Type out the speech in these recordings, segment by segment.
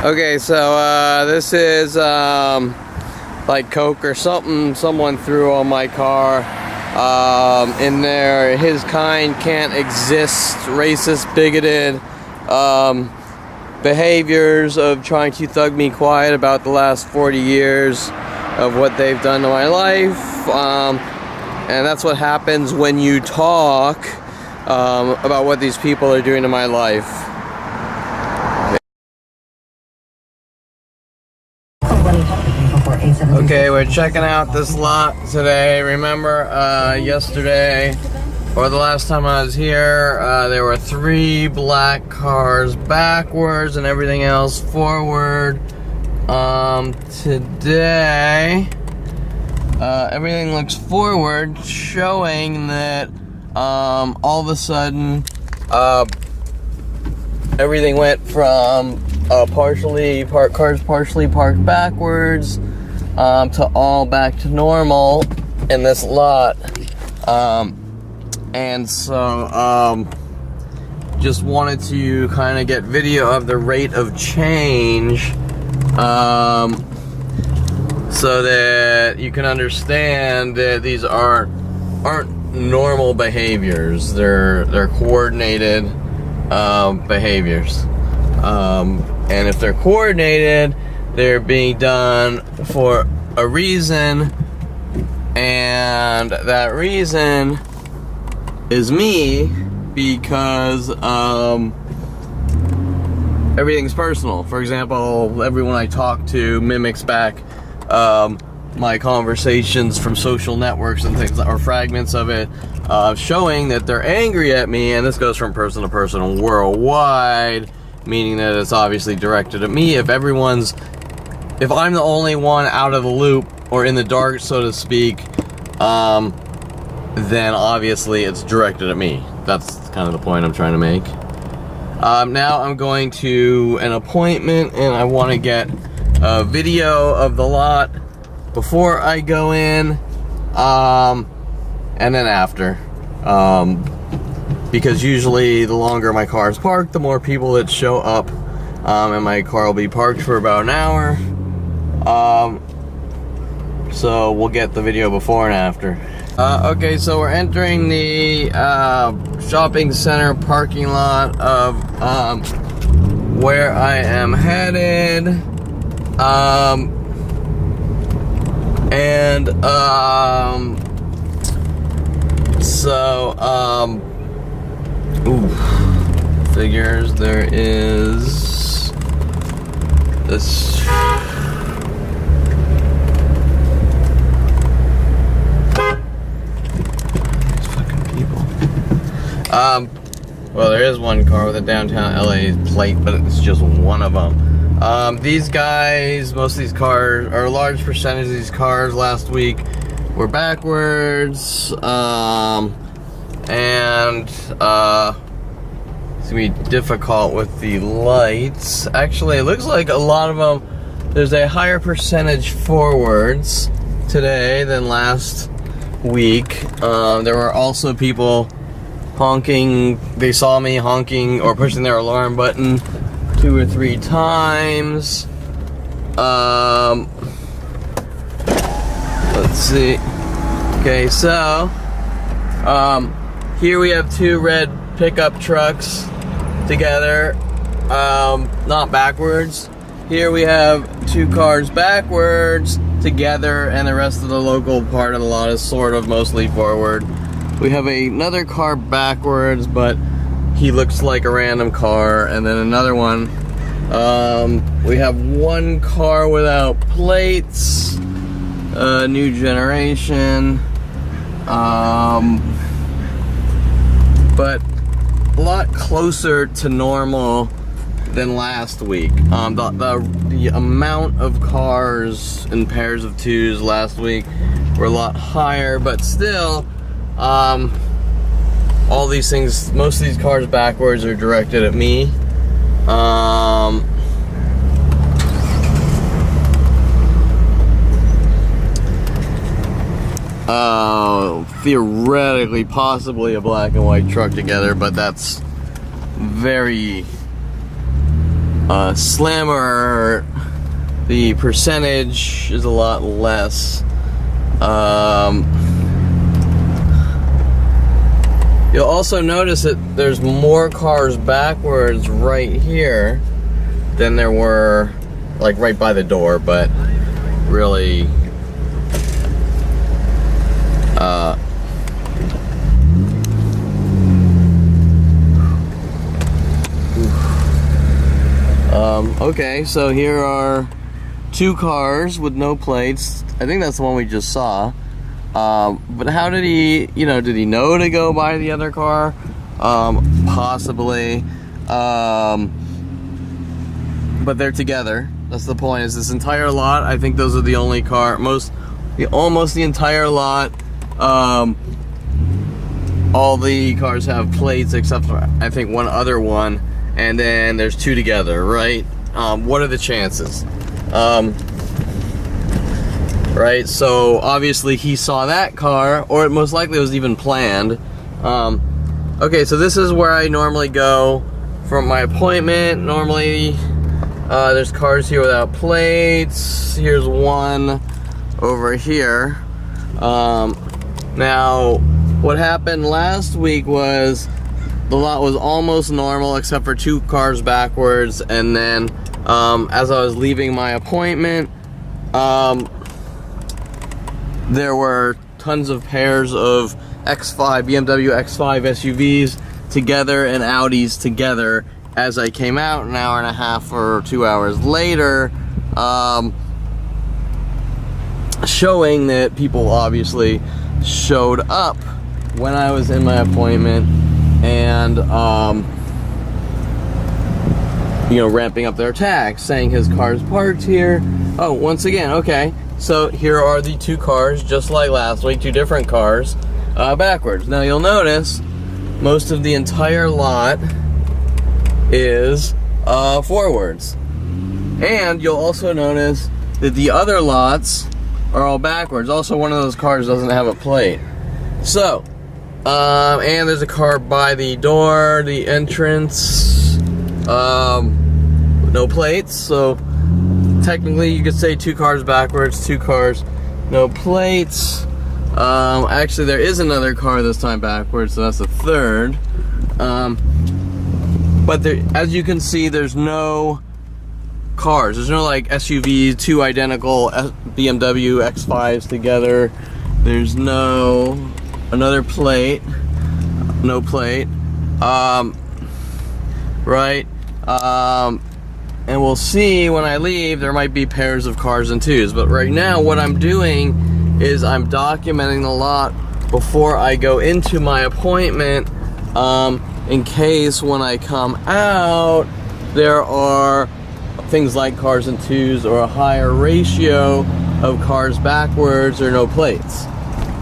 Okay, so this is like Coke or something someone threw on my car. In there, his kind can't exist, racist, bigoted behaviors of trying to thug me quiet about the last 40 years of what they've done to my life. And that's what happens when you talk about what these people are doing to my life. Okay, we're checking out this lot today. Remember yesterday, or the last time I was here, there were 3 black cars backwards and everything else forward. Today, everything looks forward, showing that all of a sudden everything went from cars partially parked backwards to all back to normal in this lot. And so just wanted to kind of get video of the rate of change so that you can understand that these aren't normal behaviors. They're coordinated behaviors. And if they're coordinated, they're being done for a reason, and that reason is me, because everything's personal. For example, everyone I talk to mimics back my conversations from social networks and things, or fragments of it, showing that they're angry at me, and this goes from person to person worldwide, meaning that it's obviously directed at me. If I'm the only one out of the loop, or in the dark, so to speak, then obviously it's directed at me. That's kind of the point I'm trying to make. Now I'm going to an appointment, and I want to get a video of the lot before I go in, and then after. Because usually the longer my car is parked, the more people that show up, and my car will be parked for about an hour. So we'll get the video before and after. Okay, so we're entering the shopping center parking lot of where I am headed. Figures there is this. Well, there is one car with a downtown LA plate, but it's just one of them. These guys, most of these cars, or a large percentage of these cars last week were backwards, and it's gonna be difficult with the lights. Actually, it looks like a lot of them, there's a higher percentage forwards today than last week. There were also people honking. They saw me honking or pushing their alarm button 2 or 3 times. Let's see. Okay, so here we have 2 red pickup trucks together, not backwards. Here we have 2 cars backwards together, and the rest of the local part of the lot is sort of mostly forward. We have another car backwards, but he looks like a random car, and then another one. We have 1 car without plates, new generation, but a lot closer to normal than last week. The amount of cars in pairs of 2s last week were a lot higher, but still, all these things, most of these cars backwards are directed at me. Theoretically, possibly a black and white truck together, but that's very Slammer, the percentage is a lot less. You'll also notice that there's more cars backwards right here than there were, like, right by the door, but really okay, so here are 2 cars with no plates. I think that's the one we just saw. But how did he, did he know to go by the other car? Possibly. But they're together. That's the point, is this entire lot, I think those are the only car, almost the entire lot, all the cars have plates except for, I think, one other one, and then there's 2 together, right? What are the chances? Right, so obviously he saw that car, or it most likely was even planned. Okay, so this is where I normally go for my appointment. Normally, there's cars here without plates. Here's one over here. Now, what happened last week was the lot was almost normal except for 2 cars backwards, and then as I was leaving my appointment, there were tons of pairs of BMW X5 SUVs together and Audis together as I came out an hour and a half or 2 hours later, showing that people obviously showed up when I was in my appointment and ramping up their tags, saying his car's parked here. Oh, once again, okay, so here are the 2 cars, just like last week, 2 different cars, backwards. Now you'll notice most of the entire lot is forwards. And you'll also notice that the other lots are all backwards. Also, one of those cars doesn't have a plate. So, and there's a car by the door, the entrance, no plates, so technically you could say 2 cars backwards, 2 cars, no plates. Actually, there is another car this time backwards, so that's the 3rd. But there, as you can see, there's no cars. There's no like SUVs, 2 identical BMW X5s together. There's another plate, no plate. Right. And we'll see when I leave, there might be pairs of cars and 2s. But right now, what I'm doing is I'm documenting the lot before I go into my appointment, in case when I come out, there are things like cars and 2s or a higher ratio of cars backwards or no plates.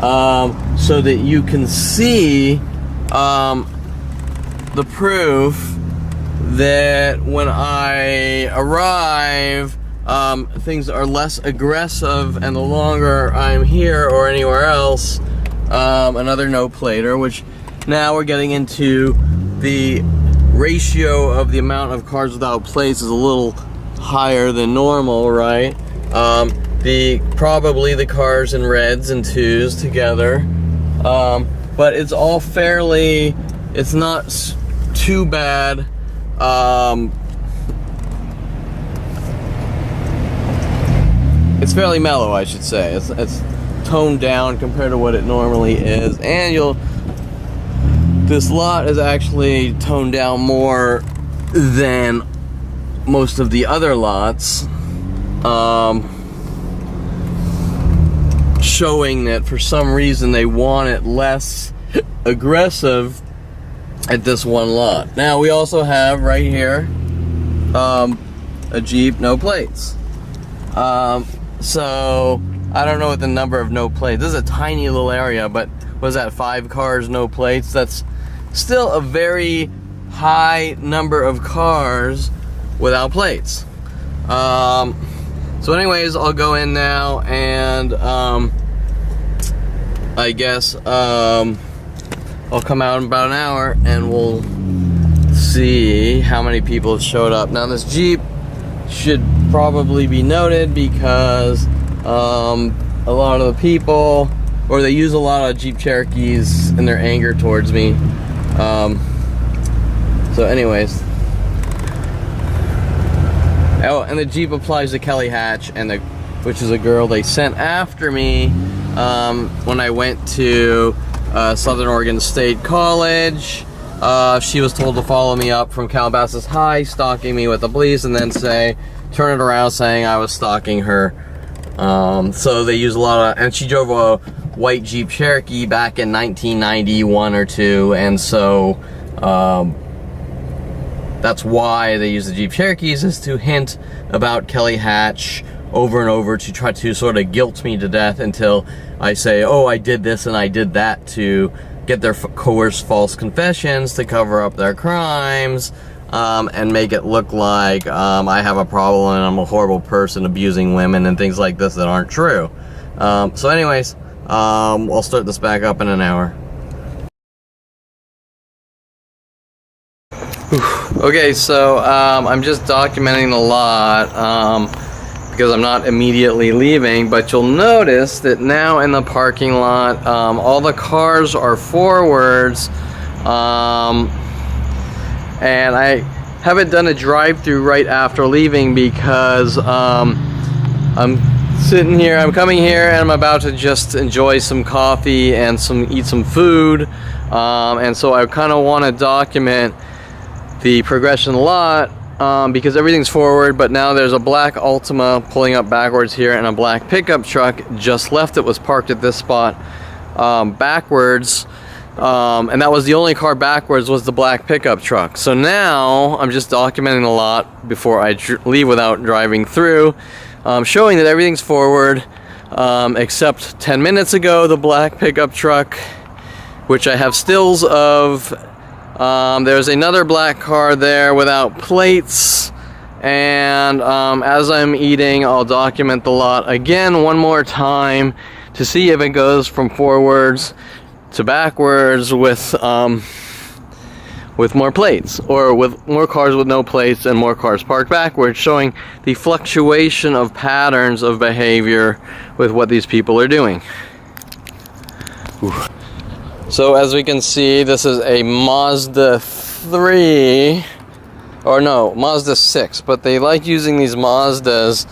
So that you can see the proof that when I arrive, things are less aggressive, and the longer I'm here or anywhere else, another no plater, which now we're getting into the ratio of the amount of cars without plates is a little higher than normal, right? Probably the cars in reds and 2s together, but it's all fairly, it's not too bad. It's fairly mellow, I should say. It's toned down compared to what it normally is, and this lot is actually toned down more than most of the other lots, showing that for some reason they want it less aggressive at this one lot. Now we also have right here a Jeep, no plates. So I don't know what the number of no plates. This is a tiny little area, but was that 5 cars, no plates? That's still a very high number of cars without plates. So anyways, I'll go in now and I guess I'll come out in about an hour and we'll see how many people have showed up. Now this Jeep should probably be noted because a lot of the people, or they use a lot of Jeep Cherokees in their anger towards me. So anyways. Oh, and the Jeep applies to Kelly Hatch, which is a girl they sent after me when I went to Southern Oregon State College. She was told to follow me up from Calabasas High, stalking me with the police, and then turn it around saying I was stalking her. So they use a lot of, and she drove a white Jeep Cherokee back in 1991 or 2, and so that's why they use the Jeep Cherokees, is to hint about Kelly Hatch over and over, to try to sort of guilt me to death until I say, oh, I did this and I did that, to get their coerced false confessions to cover up their crimes, and make it look like I have a problem and I'm a horrible person abusing women and things like this that aren't true. So anyways, I'll start this back up in an hour. Okay, so I'm just documenting a lot because I'm not immediately leaving, but you'll notice that now in the parking lot, all the cars are forwards, and I haven't done a drive-through right after leaving because I'm sitting here, I'm coming here and I'm about to just enjoy some coffee and eat some food, and so I kind of want to document the progression a lot, because everything's forward, but now there's a black Altima pulling up backwards here and a black pickup truck just left. It was parked at this spot backwards, and that was the only car backwards, was the black pickup truck. So now I'm just documenting a lot before I leave without driving through, showing that everything's forward, except 10 minutes ago the black pickup truck, which I have stills of. There's another black car there without plates, and as I'm eating, I'll document the lot again one more time to see if it goes from forwards to backwards with more plates, or with more cars with no plates and more cars parked backwards, showing the fluctuation of patterns of behavior with what these people are doing. Ooh. So as we can see, this is a Mazda 3, or no, Mazda 6, but they like using these Mazdas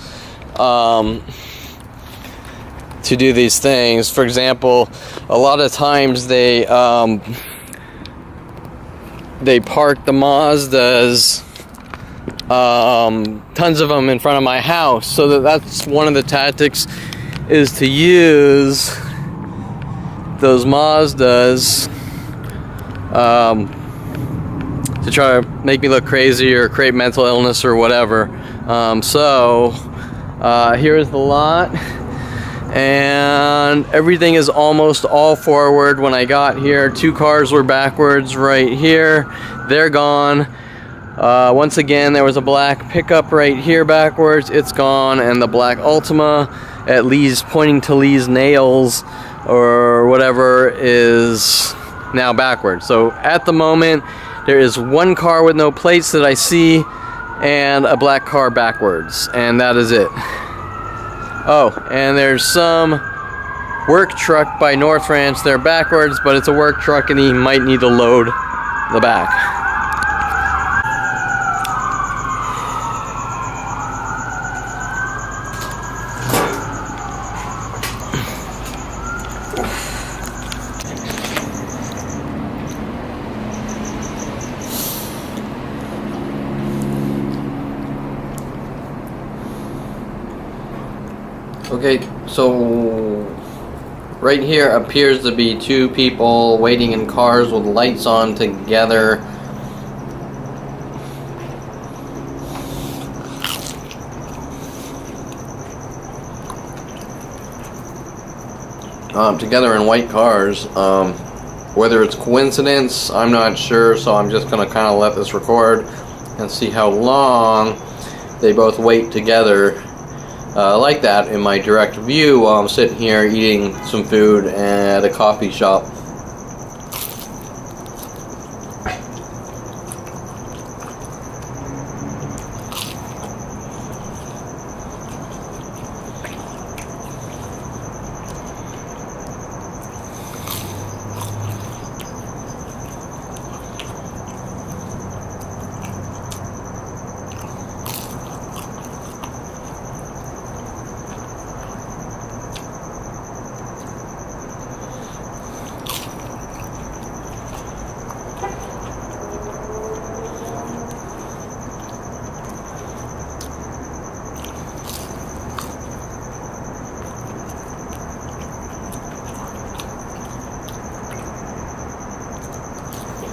to do these things. For example, a lot of times they park the Mazdas, tons of them in front of my house, so that's one of the tactics, is to use those Mazdas to try to make me look crazy or create mental illness or whatever. Here's the lot, and everything is almost all forward. When I got here, 2 cars were backwards right here. They're gone. Once again, there was a black pickup right here backwards. It's gone, and the black Altima at Lee's, pointing to Lee's nails or whatever, is now backwards. So at the moment, there is 1 car with no plates that I see, and a black car backwards, and that is it. Oh, and there's some work truck by North Ranch. They're backwards, but it's a work truck and he might need to load the back. Okay, so right here appears to be 2 people waiting in cars with lights on together. Together in white cars. Whether it's coincidence, I'm not sure, so I'm just gonna kind of let this record and see how long they both wait together like that in my direct view while I'm sitting here eating some food at a coffee shop.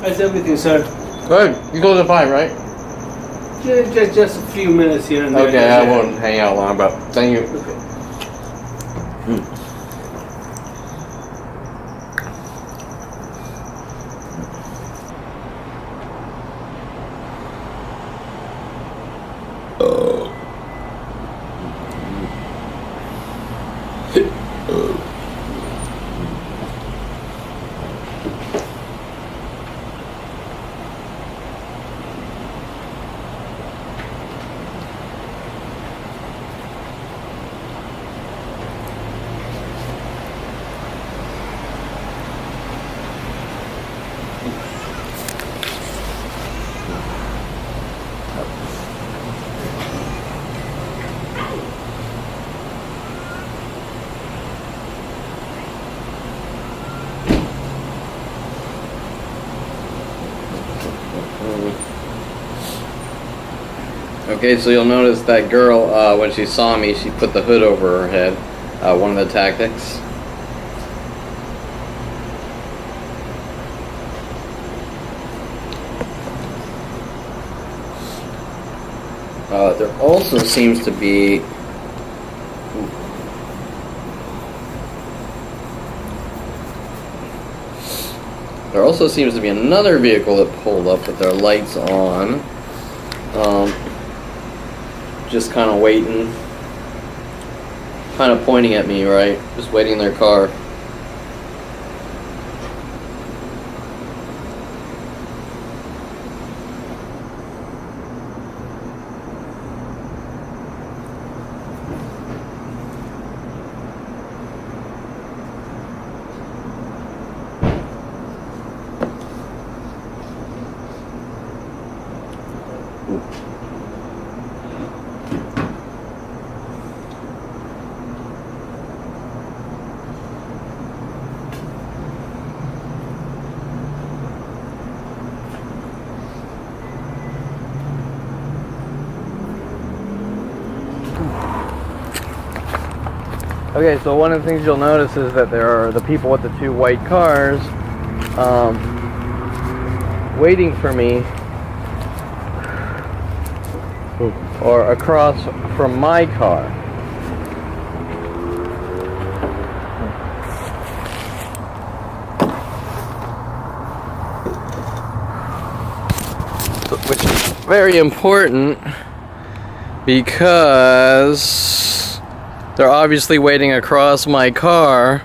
How's everything, sir? Good. You close at 5, right? Just a few minutes here and there. Okay, I won't hang out long, but thank you. Okay. Okay, so you'll notice that girl, when she saw me, she put the hood over her head. One of the tactics. There also seems to be another vehicle that pulled up with their lights on. Just kind of waiting, kind of pointing at me, right? Just waiting in their car. Okay, so one of the things you'll notice is that there are the people with the two white cars waiting for me, or across from my car. Which is very important because they're obviously waiting across my car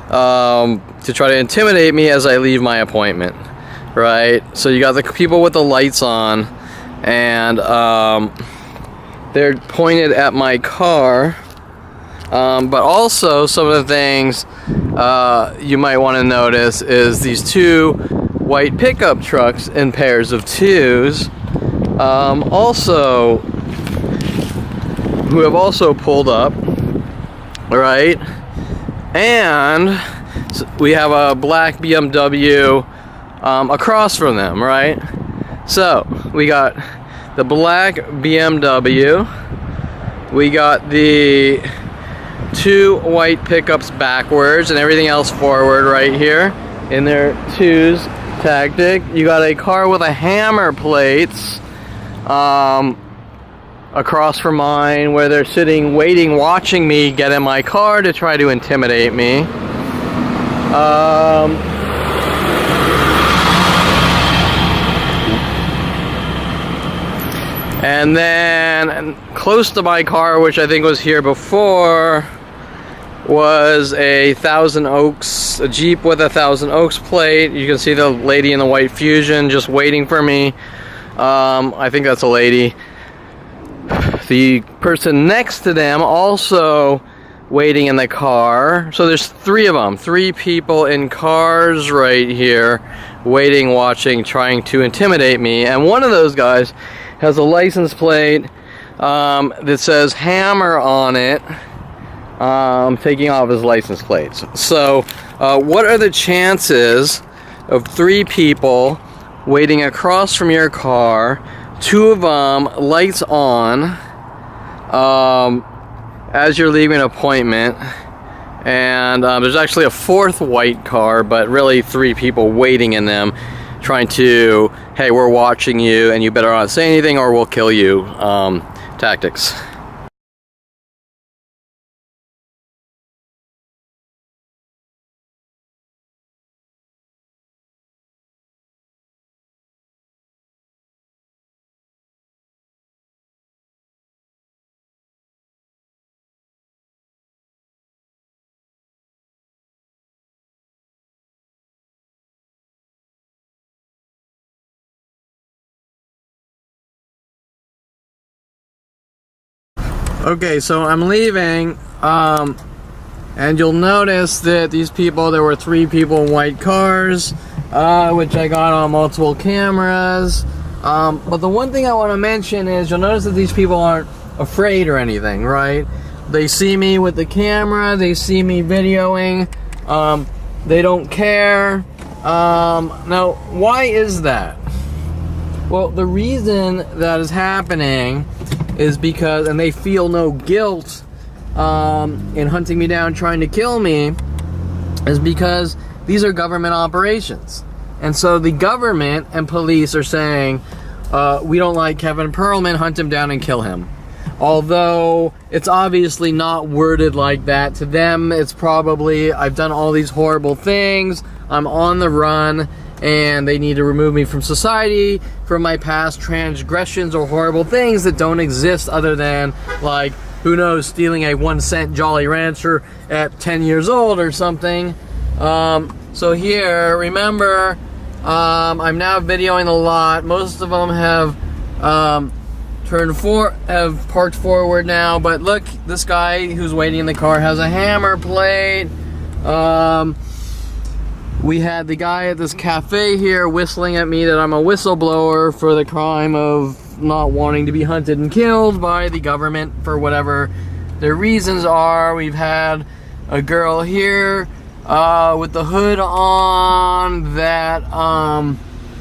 to try to intimidate me as I leave my appointment, right? So you got the people with the lights on, and they're pointed at my car, but also some of the things you might want to notice is these two white pickup trucks in pairs of twos, who have also pulled up, right? And we have a black BMW across from them, right? So we got the black BMW, we got the two white pickups backwards and everything else forward right here in their twos tactic. You got a car with a hammer plates across from mine, where they're sitting, waiting, watching me get in my car to try to intimidate me. And then close to my car, which I think was here before, was a Thousand Oaks, a Jeep with a Thousand Oaks plate. You can see the lady in the white Fusion just waiting for me. I think that's a lady. The person next to them also waiting in the car. So there's three of them, three people in cars right here, waiting, watching, trying to intimidate me. And one of those guys has a license plate that says Hammer on it, taking off his license plates. So what are the chances of three people waiting across from your car, two of them lights on, as you're leaving an appointment, and there's actually a fourth white car, but really three people waiting in them, trying to, hey, we're watching you and you better not say anything or we'll kill you tactics. Okay, so I'm leaving, and you'll notice that these people, there were 3 people in white cars, which I got on multiple cameras. But the one thing I want to mention is you'll notice that these people aren't afraid or anything, right? They see me with the camera, they see me videoing, they don't care. Now, why is that? Well, the reason that is happening is because, and they feel no guilt in hunting me down, trying to kill me, is because these are government operations. And so the government and police are saying, we don't like Kevin Perlman, hunt him down and kill him. Although it's obviously not worded like that. To them, it's probably, I've done all these horrible things, I'm on the run, and they need to remove me from society for my past transgressions or horrible things that don't exist, other than, like, who knows, stealing a 1-cent Jolly Rancher at 10 years old or something. So here, remember, I'm now videoing a lot. Most of them have have parked forward now, but look, this guy who's waiting in the car has a hammer plate. We had the guy at this cafe here whistling at me that I'm a whistleblower for the crime of not wanting to be hunted and killed by the government for whatever their reasons are. We've had a girl here with the hood on that,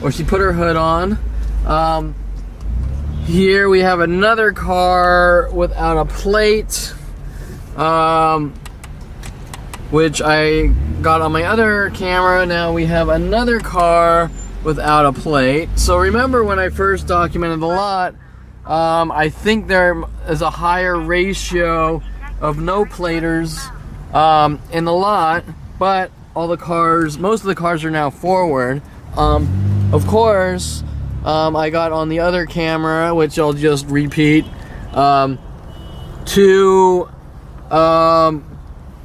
or she put her hood on. Here we have another car without a plate, which I got on my other camera. Now we have another car without a plate. So remember when I first documented the lot, I think there is a higher ratio of no platers in the lot, but all the cars, most of the cars are now forward. Of course, I got on the other camera, which I'll just repeat,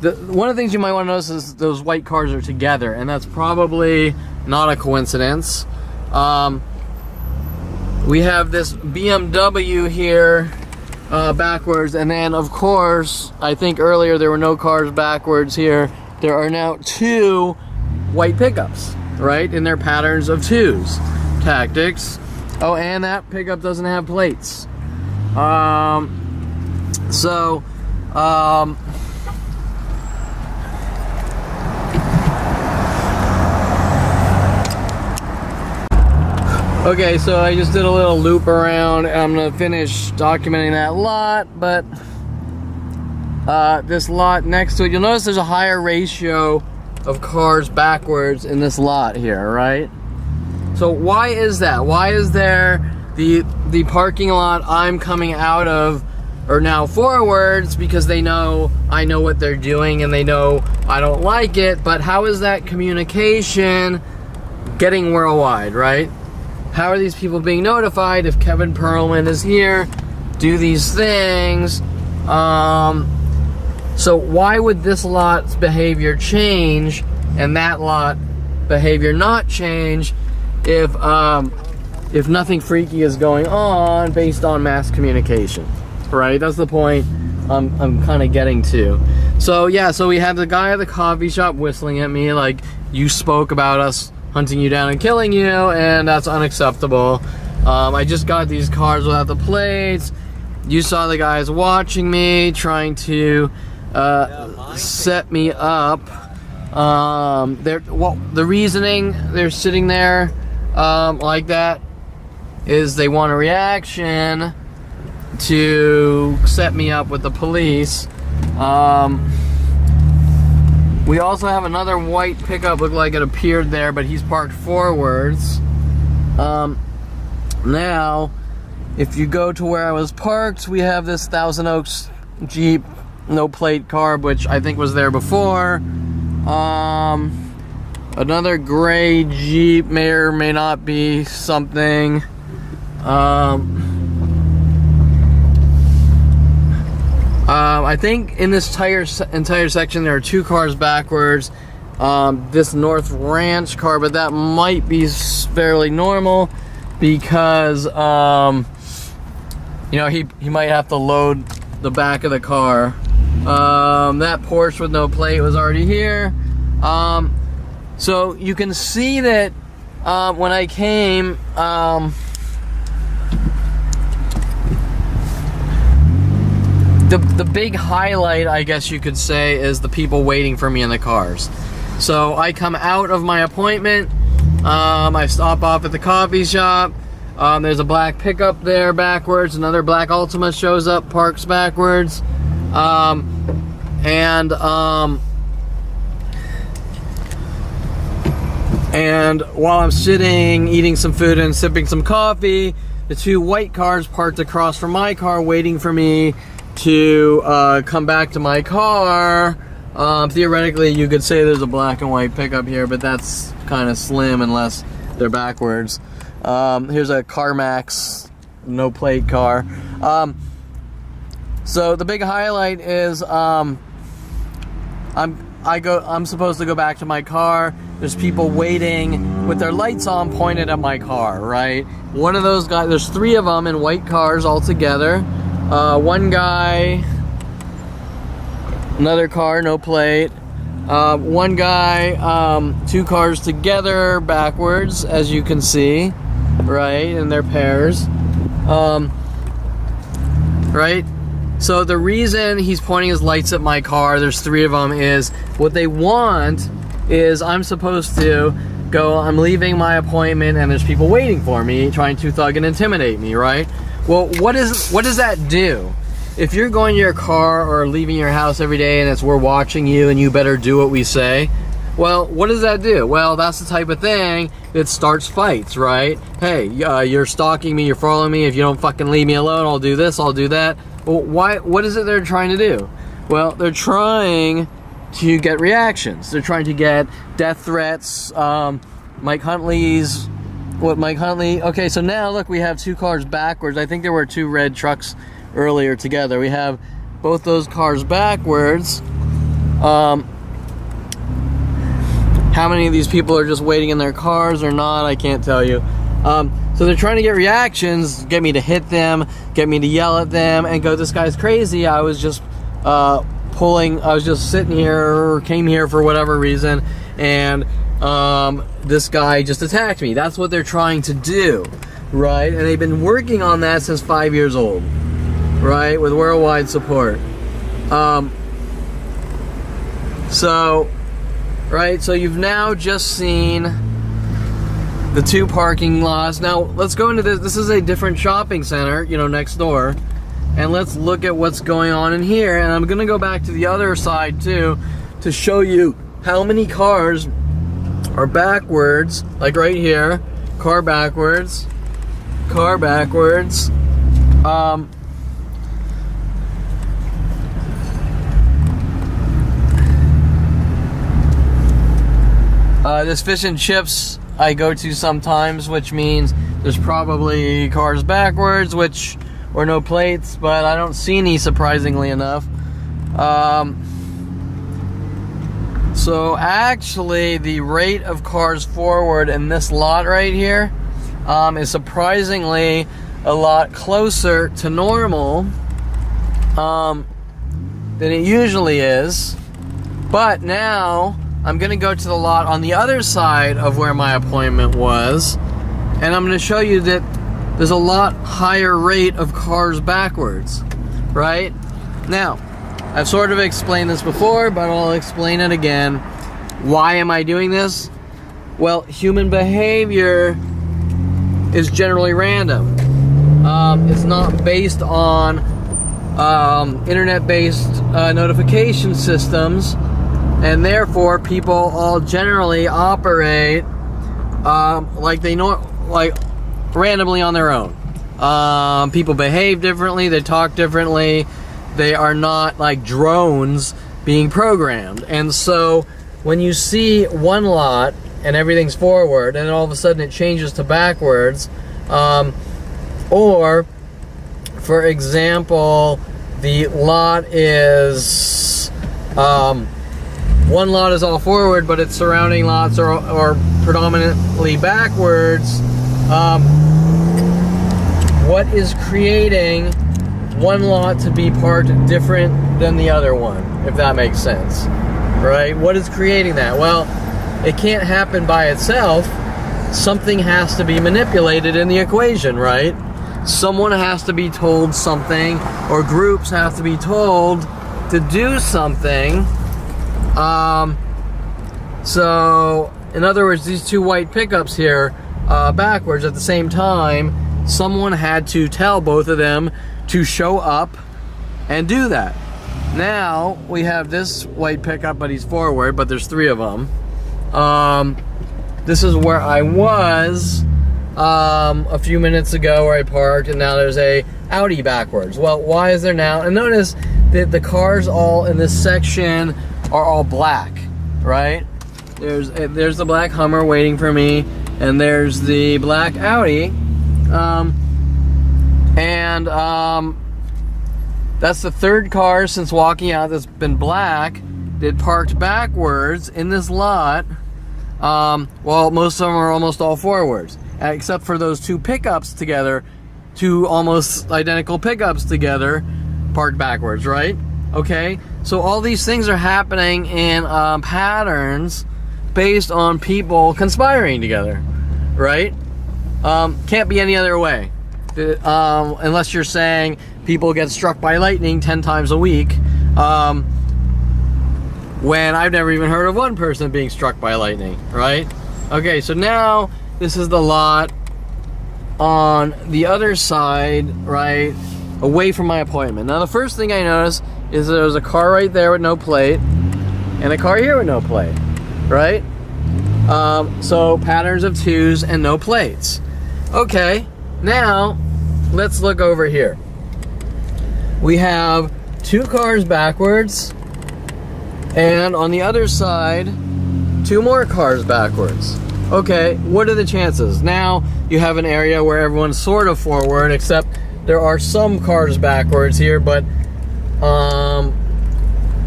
one of the things you might want to notice is those white cars are together, and that's probably not a coincidence. We have this BMW here backwards, and then of course, I think earlier there were no cars backwards here. There are now 2 white pickups, right, in their patterns of 2s tactics. Oh, and that pickup doesn't have plates. Okay, so I just did a little loop around, and I'm gonna finish documenting that lot, but this lot next to it, you'll notice there's a higher ratio of cars backwards in this lot here, right? So why is that? Why is there the parking lot I'm coming out of are now forwards? Because they know I know what they're doing and they know I don't like it, but how is that communication getting worldwide, right? How are these people being notified if Kevin Perlman is here, do these things? So why would this lot's behavior change and that lot behavior not change if nothing freaky is going on based on mass communication, right? That's the point I'm kind of getting to. So yeah, so we had the guy at the coffee shop whistling at me like, you spoke about us hunting you down and killing you, and that's unacceptable. I just got these cars without the plates. You saw the guys watching me, trying to set me up. The reasoning they're sitting there like that is they want a reaction to set me up with the police. We also have another white pickup, looked like it appeared there, but he's parked forwards. Now, if you go to where I was parked, we have this Thousand Oaks Jeep, no plate car, which I think was there before. Another gray Jeep may or may not be something. I think in this entire section there are 2 cars backwards. This North Ranch car, but that might be fairly normal because you know, he might have to load the back of the car. That Porsche with no plate was already here. So you can see that when I came, the big highlight, I guess you could say, is the people waiting for me in the cars. So I come out of my appointment, I stop off at the coffee shop, there's a black pickup there backwards, another black Altima shows up, parks backwards, and while I'm sitting, eating some food and sipping some coffee, the 2 white cars parked across from my car waiting for me to come back to my car. Theoretically, you could say there's a black and white pickup here, but that's kind of slim unless they're backwards. Here's a CarMax no plate car. So the big highlight is I'm supposed to go back to my car. There's people waiting with their lights on pointed at my car, right? One of those guys, there's 3 of them in white cars all together. One guy, another car, no plate. One guy, 2 cars together backwards, as you can see, right? And they're pairs. Right? So the reason he's pointing his lights at my car, there's 3 of them, is what they want is I'm supposed to go, I'm leaving my appointment and there's people waiting for me trying to thug and intimidate me, right? Well, what does that do? If you're going to your car or leaving your house every day and we're watching you and you better do what we say, well, what does that do? Well, that's the type of thing that starts fights, right? Hey, you're stalking me, you're following me, if you don't fucking leave me alone, I'll do this, I'll do that. Well, what is it they're trying to do? Well, they're trying to get reactions. They're trying to get death threats. Mike Huntley, okay, so now look, we have 2 cars backwards. I think there were 2 red trucks earlier together. We have both those cars backwards. How many of these people are just waiting in their cars or not, I can't tell you. So they're trying to get reactions, get me to hit them, get me to yell at them, and go, this guy's crazy. I was just sitting here, or came here for whatever reason, and this guy just attacked me. That's what they're trying to do, right? And they've been working on that since 5 years old, right? With worldwide support. So you've now just seen the 2 parking lots. Now let's go into this. This is a different shopping center, you know, next door, and let's look at what's going on in here. And I'm gonna go back to the other side too to show you how many cars are backwards, like right here, car backwards. This fish and chips I go to sometimes, which means there's probably cars backwards, or no plates, but I don't see any, surprisingly enough. So actually the rate of cars forward in this lot right here is surprisingly a lot closer to normal than it usually is. But now I'm gonna go to the lot on the other side of where my appointment was, and I'm gonna show you that there's a lot higher rate of cars backwards, right? Now, I've sort of explained this before, but I'll explain it again. Why am I doing this? Well, human behavior is generally random. It's not based on internet-based notification systems, and therefore people all generally operate like randomly on their own. People behave differently, they talk differently, they are not like drones being programmed. And so when you see one lot and everything's forward and then all of a sudden it changes to backwards, or for example, the lot is one lot is all forward but its surrounding lots are predominantly backwards, what is creating one lot to be parked different than the other one, if that makes sense, right? What is creating that? Well, it can't happen by itself. Something has to be manipulated in the equation, right? Someone has to be told something, or groups have to be told to do something. So, in other words, these two white pickups here, backwards at the same time, someone had to tell both of them to show up and do that. Now we have this white pickup, but he's forward, but there's three of them. This is where I was a few minutes ago, where I parked, and now there's a Audi backwards. Well, why is there now? And notice that the cars all in this section are all black, right? There's the black Hummer waiting for me, and there's the black Audi. That's the third car since walking out that's been black that parked backwards in this lot. Well, most of them are almost all forwards, except for those two pickups together, two almost identical pickups together, parked backwards, right? Okay, so all these things are happening in patterns based on people conspiring together, right? Can't be any other way. Unless you're saying people get struck by lightning 10 times a week, when I've never even heard of one person being struck by lightning, right? Okay, so now this is the lot on the other side, right, away from my appointment. Now the first thing I noticed is there was a car right there with no plate and a car here with no plate, right? So patterns of twos and no plates. Okay, now let's look over here. We have two cars backwards, and on the other side, two more cars backwards. Okay, what are the chances? Now you have an area where everyone's sort of forward, except there are some cars backwards here, but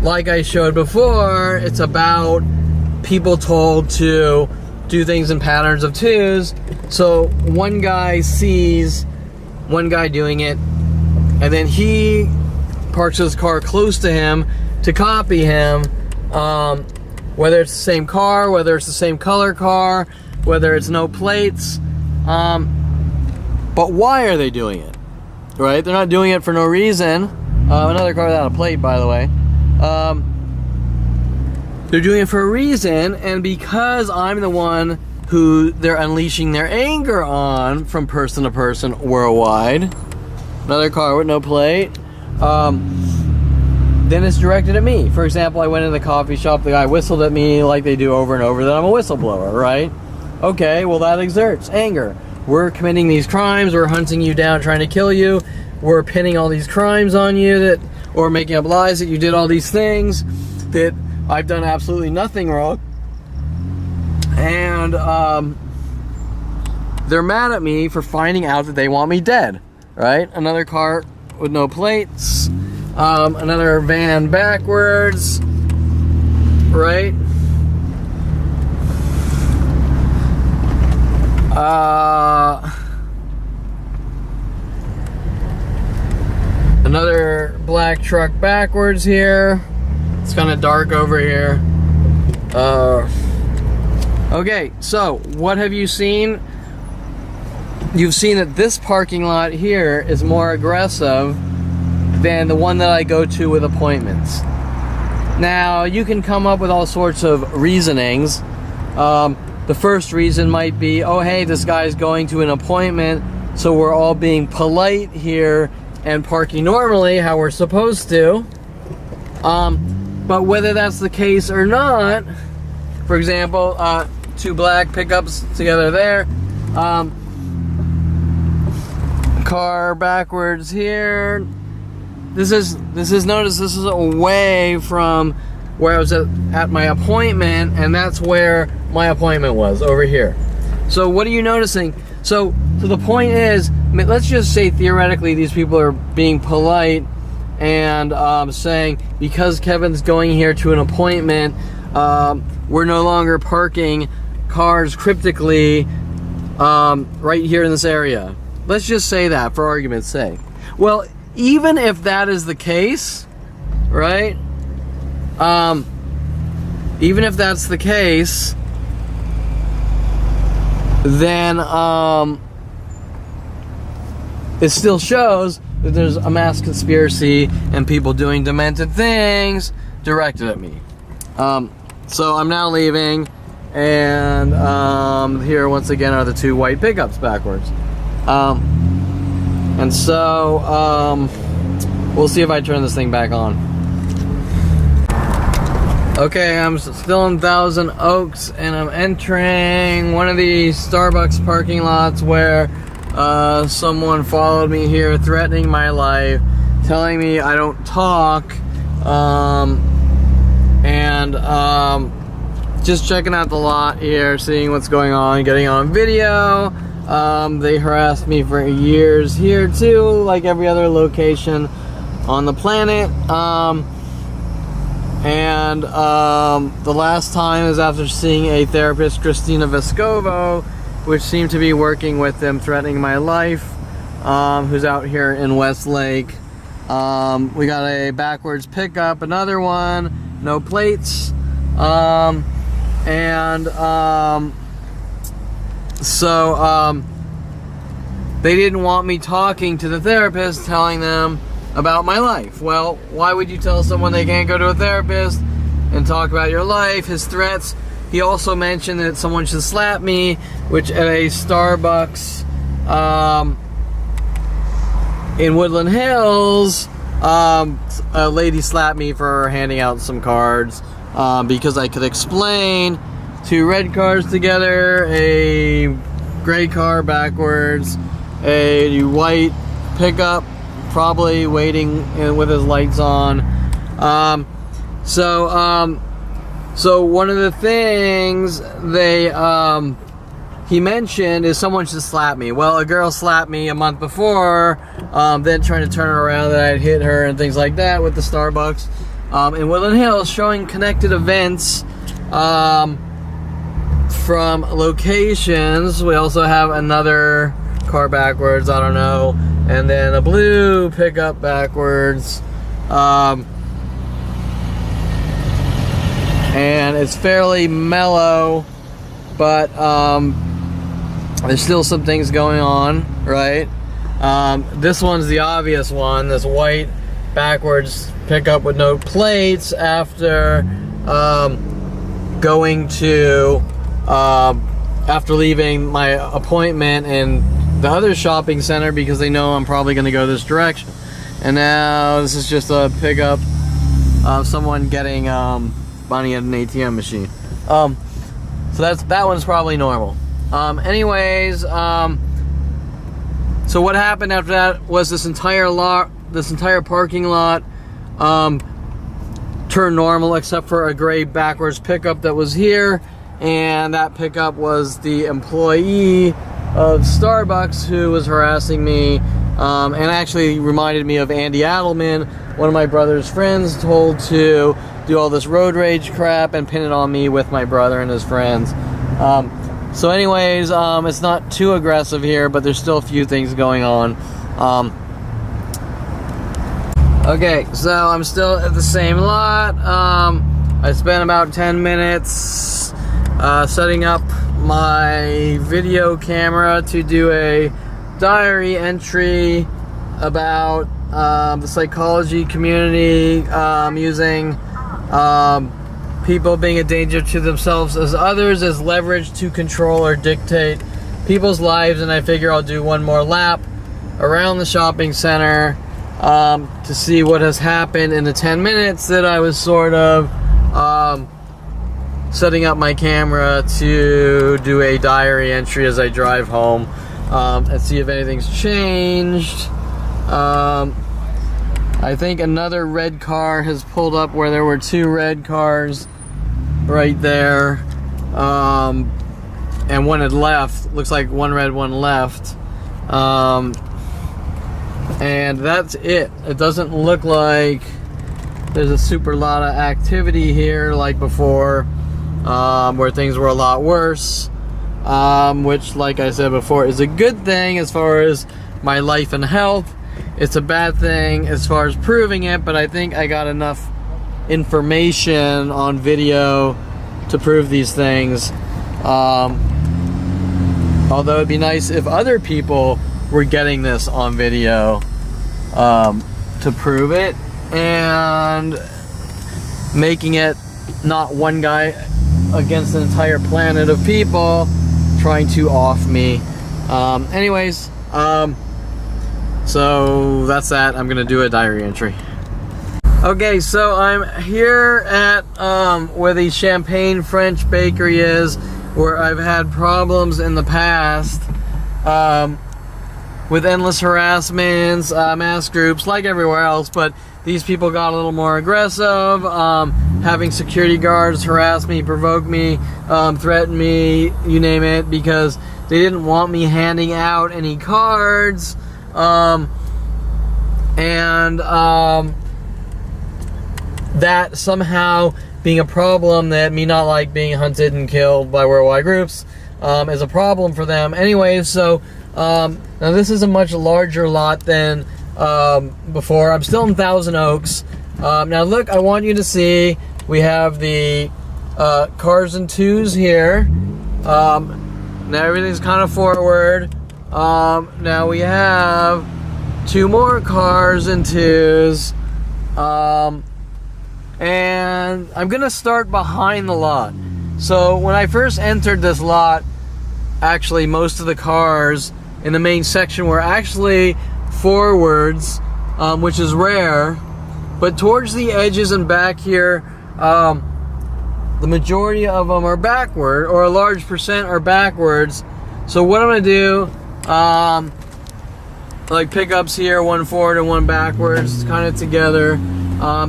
like I showed before, it's about people told to do things in patterns of twos. So one guy sees one guy doing it, and then he parks his car close to him to copy him, whether it's the same car, whether it's the same color car, whether it's no plates. But why are they doing it? Right? They're not doing it for no reason. Another car without a plate, by the way. They're doing it for a reason, and because I'm the one who they're unleashing their anger on from person to person worldwide, another car with no plate, then it's directed at me. For example, I went in the coffee shop, the guy whistled at me like they do over and over that I'm a whistleblower, right? Okay, well that exerts anger. We're committing these crimes, we're hunting you down, trying to kill you, we're pinning all these crimes on you, or making up lies that you did all these things, that I've done absolutely nothing wrong. And they're mad at me for finding out that they want me dead, right? Another car with no plates, another van backwards, right? Another black truck backwards here. It's kind of dark over here. Okay, so what have you seen? You've seen that this parking lot here is more aggressive than the one that I go to with appointments. Now, you can come up with all sorts of reasonings. The first reason might be, oh hey, this guy's going to an appointment, so we're all being polite here and parking normally how we're supposed to. But whether that's the case or not, for example, two black pickups together there, car backwards here. This is notice this is away from where I was at my appointment, and that's where my appointment was, over here. So what are you noticing? So the point is, let's just say theoretically these people are being polite and saying, because Kevin's going here to an appointment, we're no longer parking cars cryptically right here in this area. Let's just say that for argument's sake. Well, even if that is the case, right? Even if that's the case, then it still shows that there's a mass conspiracy and people doing demented things directed at me. So I'm now leaving, and here once again are the two white pickups backwards. And so we'll see if I turn this thing back on. Okay, I'm still in Thousand Oaks, and I'm entering one of these Starbucks parking lots where someone followed me here, threatening my life, telling me I don't talk, and just checking out the lot here, seeing what's going on, getting on video. They harassed me for years here too, like every other location on the planet. The last time is after seeing a therapist, Christina Vescovo, which seemed to be working with them, threatening my life, who's out here in Westlake. We got a backwards pickup, another one, no plates, so they didn't want me talking to the therapist, telling them about my life. Well, why would you tell someone they can't go to a therapist and talk about your life? His threats. He also mentioned that someone should slap me, which at a Starbucks in Woodland Hills, a lady slapped me for handing out some cards because I could explain two red cars together, a gray car backwards, a white pickup probably waiting with his lights on. So one of the things he mentioned is someone should slap me. Well, a girl slapped me a month before, then trying to turn her around that I'd hit her and things like that with the Starbucks in Woodland Hills, showing connected events from locations. We also have another car backwards, I don't know, and then a blue pickup backwards, and it's fairly mellow, but there's still some things going on, right? This one's the obvious one, this white backwards pickup with no plates, after after leaving my appointment in the other shopping center, because they know I'm probably going to go this direction. And now this is just a pickup of someone getting money at an ATM machine. So that one's probably normal. Anyways, so what happened after that was this entire parking lot turned normal, except for a gray backwards pickup that was here, and that pickup was the employee of Starbucks who was harassing me, and actually reminded me of Andy Adelman, one of my brother's friends, told to do all this road rage crap and pin it on me with my brother and his friends. So anyways, it's not too aggressive here, but there's still a few things going on. Okay, so I'm still at the same lot. I spent about 10 minutes setting up my video camera to do a diary entry about the psychology community, using people being a danger to themselves as others as leverage to control or dictate people's lives. And I figure I'll do one more lap around the shopping center to see what has happened in the 10 minutes that I was sort of setting up my camera to do a diary entry as I drive home. and see if anything's changed. I think another red car has pulled up where there were 2 red cars right there, and one had left. Looks like one red, one left, and that's it. It doesn't look like there's a super lot of activity here like before, where things were a lot worse, which, like I said before, is a good thing as far as my life and health. It's a bad thing as far as proving it, but I think I got enough information on video to prove these things. Although it'd be nice if other people were getting this on video to prove it, and making it not one guy against an entire planet of people trying to off me. Anyways, so that's that. I'm gonna do a diary entry. Okay, so I'm here at where the Champagne French Bakery is, where I've had problems in the past with endless harassments, mass groups, like everywhere else, but these people got a little more aggressive, having security guards harass me, provoke me, threaten me, you name it, because they didn't want me handing out any cards. That somehow being a problem, that me not like being hunted and killed by worldwide groups, is a problem for them. Anyways, so now this is a much larger lot than before. I'm still in Thousand Oaks. Now look, I want you to see, we have the cars and twos here. Now everything's kind of forward. Now we have 2 more cars and twos, and I'm gonna start behind the lot. So when I first entered this lot, actually most of the cars in the main section were actually forwards, which is rare, but towards the edges and back here, the majority of them are backward, or a large percent are backwards. So what I'm gonna do, like pickups here, 1 forward and 1 backwards, kind of together.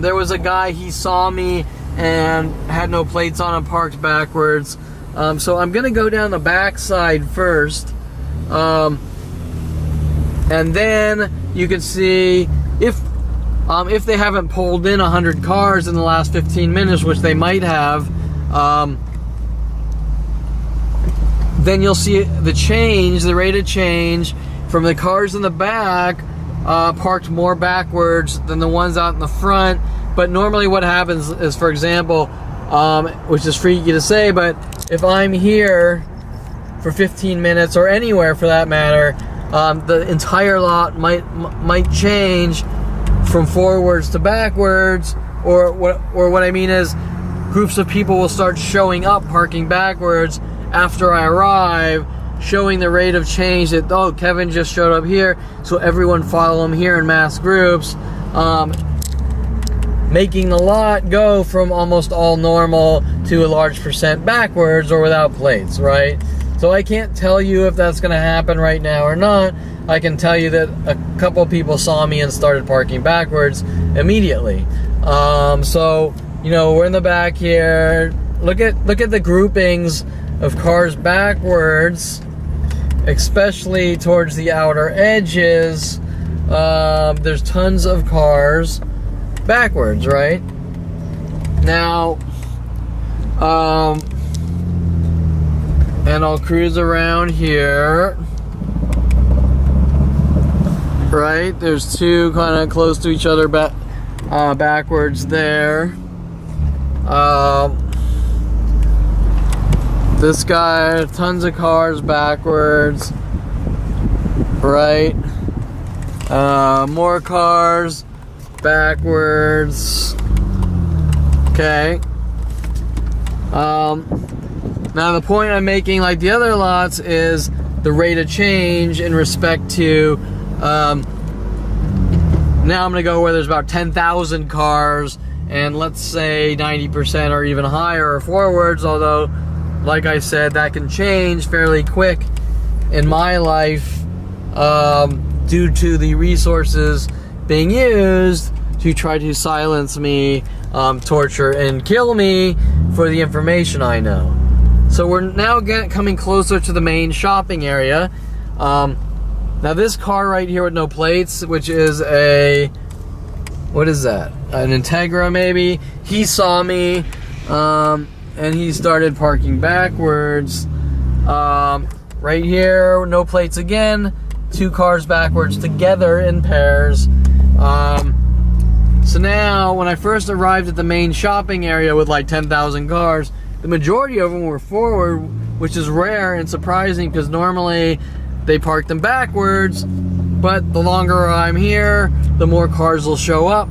There was a guy, he saw me and had no plates on and parked backwards. So I'm gonna go down the back side first, and then you can see if they haven't pulled in 100 cars in the last 15 minutes, which they might have, then you'll see the change, the rate of change from the cars in the back parked more backwards than the ones out in the front. But normally what happens is, for example, which is freaky to say, but if I'm here for 15 minutes, or anywhere for that matter, the entire lot might change from forwards to backwards, or what I mean is, groups of people will start showing up parking backwards after I arrive, showing the rate of change that, oh, Kevin just showed up here, so everyone follow him here in mass groups, making the lot go from almost all normal to a large percent backwards or without plates, right? So I can't tell you if that's going to happen right now or not. I can tell you that a couple people saw me and started parking backwards immediately. So, you know, we're in the back here. Look at the groupings of cars backwards, especially towards the outer edges. There's tons of cars backwards, right? Now, and I'll cruise around here. Right, there's 2 kind of close to each other backwards there. This guy, tons of cars backwards, right? More cars backwards. Okay. Now the point I'm making, like the other lots, is the rate of change in respect to, now I'm gonna go where there's about 10,000 cars, and let's say 90% or even higher are forwards, although, like I said, that can change fairly quick in my life, due to the resources being used to try to silence me, torture, and kill me for the information I know. So we're now coming closer to the main shopping area. Now this car right here with no plates, which is a, what is that? An Integra maybe? He saw me, and he started parking backwards. Right here, no plates again. 2 cars backwards together in pairs. So now, when I first arrived at the main shopping area with like 10,000 cars, the majority of them were forward, which is rare and surprising because normally they park them backwards. But the longer I'm here, the more cars will show up.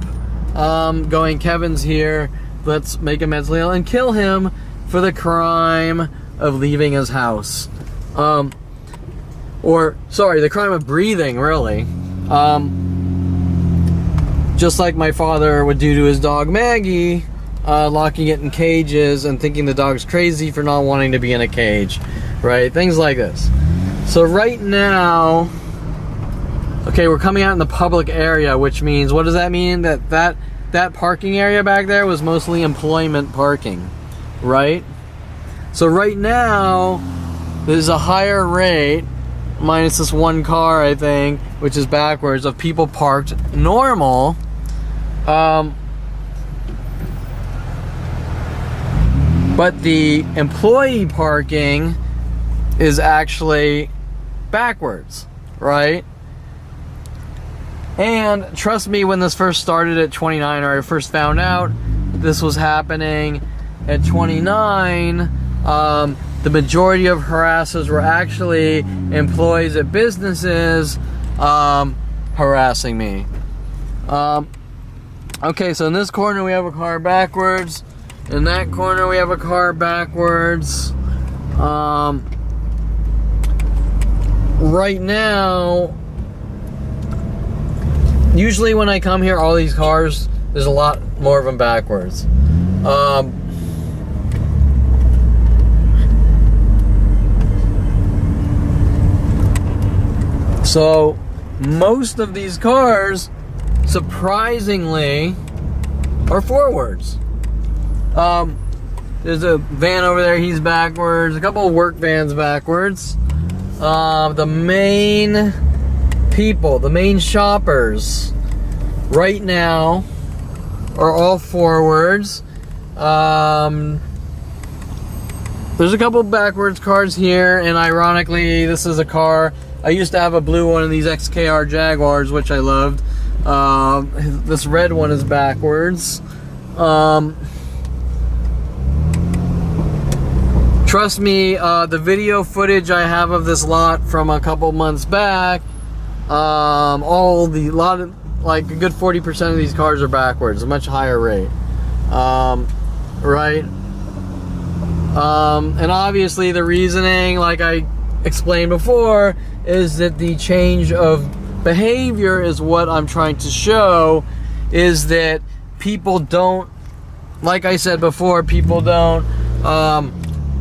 Going, Kevin's here, let's make him mentally ill and kill him for the crime of leaving his house. Or, sorry, the crime of breathing, really. Just like my father would do to his dog Maggie, locking it in cages and thinking the dog's crazy for not wanting to be in a cage, right? Things like this. So right now, okay, we're coming out in the public area, which means, what does that mean? That parking area back there was mostly employment parking, right? So right now, there's a higher rate, minus this 1 car, I think, which is backwards, of people parked normal. But the employee parking is actually backwards, right? And trust me, when this first started at 29, or I first found out this was happening at 29, the majority of harassers were actually employees at businesses harassing me. Okay, so in this corner we have a car backwards. In that corner we have a car backwards. Right now, usually when I come here, all these cars, there's a lot more of them backwards. So most of these cars, surprisingly, are forwards. There's a van over there, he's backwards. A couple of work vans backwards. The main people, the main shoppers right now are all forwards. There's a couple backwards cars here, and ironically, this is a car. I used to have a blue one of these XKR Jaguars, which I loved. This red one is backwards. Trust me, the video footage I have of this lot from a couple months back, like a good 40% of these cars are backwards, a much higher rate, right? And obviously the reasoning, like I explained before, is that the change of behavior is what I'm trying to show, is that people don't, like I said before, people don't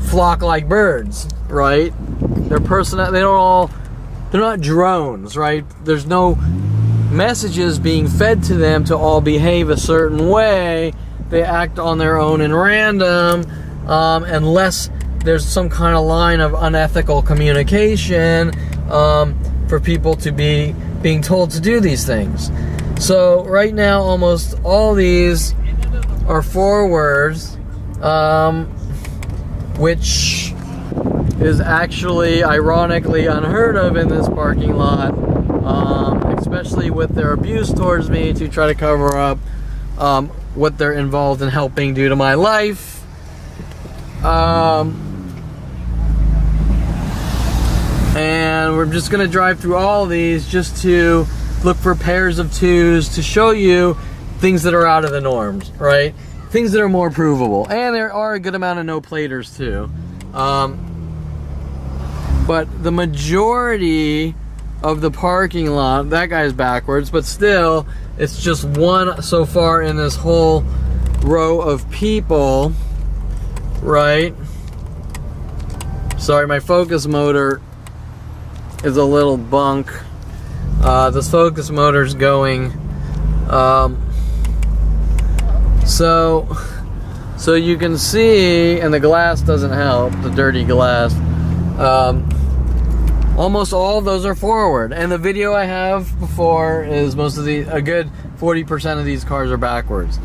flock like birds, right? They're not drones, right? There's no messages being fed to them to all behave a certain way. They act on their own and random, unless there's some kind of line of unethical communication for people to be being told to do these things. So right now, almost all these are forwards, which is actually ironically unheard of in this parking lot, especially with their abuse towards me to try to cover up what they're involved in helping do to my life. And we're just going to drive through all of these just to look for pairs of twos to show you things that are out of the norms, right? Things that are more provable. And there are a good amount of no-platers too. But the majority of the parking lot, that guy's backwards, but still, it's just one so far in this whole row of people, right? Sorry, my focus motor is a little bunk. This focus motor's going. So you can see, and the glass doesn't help, the dirty glass. Almost all of those are forward, and the video I have before is most of a good 40% of these cars are backwards.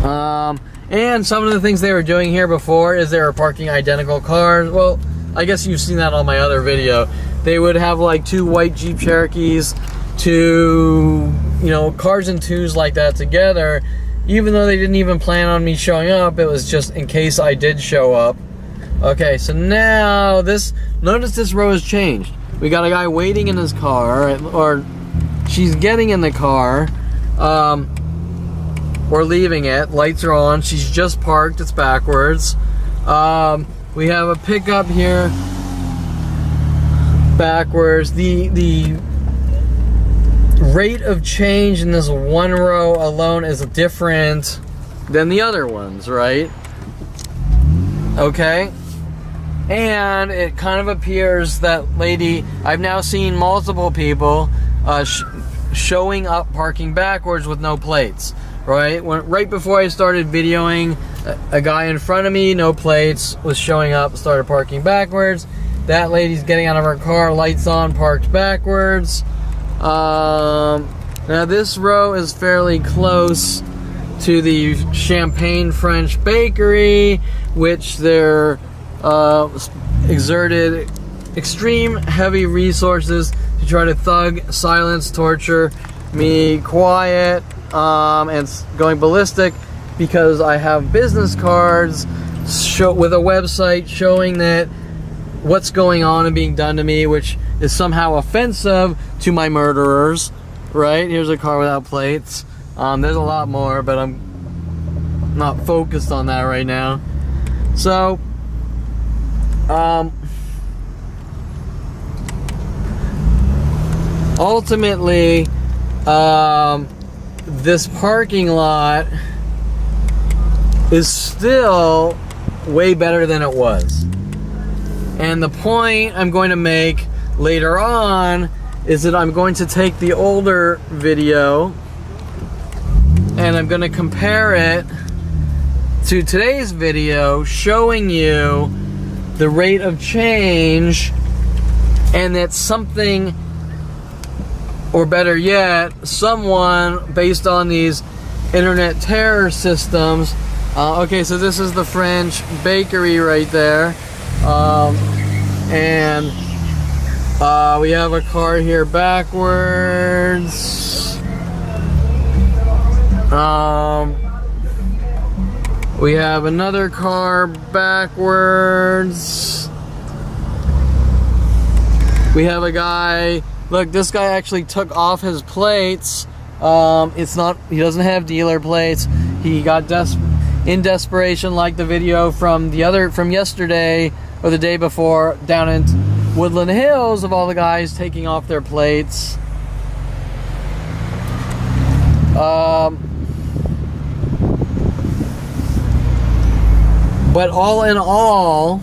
And some of the things they were doing here before is they were parking identical cars. Well, I guess you've seen that on my other video. They would have like 2 white Jeep Cherokees, 2, you know, cars and 2s like that together. Even though they didn't even plan on me showing up, it was just in case I did show up. Okay, so now notice this row has changed. We got a guy waiting in his car, or she's getting in the car. We're leaving it. Lights are on. She's just parked. It's backwards. We have a pickup here. Backwards. The rate of change in this one row alone is different than the other ones, right? Okay. And it kind of appears that lady, I've now seen multiple people showing up parking backwards with no plates. Right before I started videoing, a guy in front of me, no plates, was showing up, started parking backwards. That lady's getting out of her car, lights on, parked backwards. Now this row is fairly close to the Champagne French Bakery, which they're exerted extreme heavy resources to try to thug, silence, torture me quiet. And going ballistic because I have business cards with a website showing that what's going on and being done to me, which is somehow offensive to my murderers. Right? Here's a car without plates. There's a lot more, but I'm not focused on that right now. So, ultimately, this parking lot is still way better than it was. And the point I'm going to make later on is that I'm going to take the older video and I'm going to compare it to today's video, showing you the rate of change, and that something, or better yet, someone based on these internet terror systems. Okay, so this is the French Bakery right there. And we have a car here backwards. We have another car backwards. We have a guy. Look, this guy actually took off his plates. He doesn't have dealer plates. He got in desperation, like the video from yesterday or the day before down in Woodland Hills of all the guys taking off their plates. But all in all,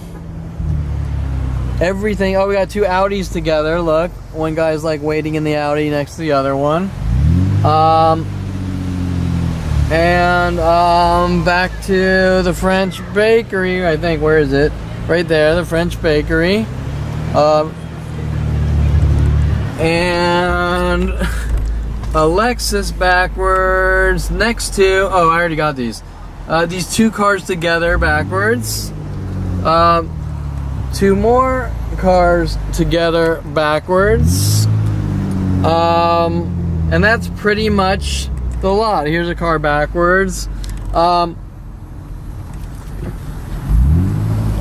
everything. Oh, we got 2 Audis together. Look, one guy's like waiting in the Audi next to the other one. Back to the French Bakery. I think, where is it? Right there, the French Bakery. And a Lexus backwards next to. Oh, I already got these. These 2 cars together backwards. 2 more cars together backwards. And that's pretty much the lot. Here's a car backwards.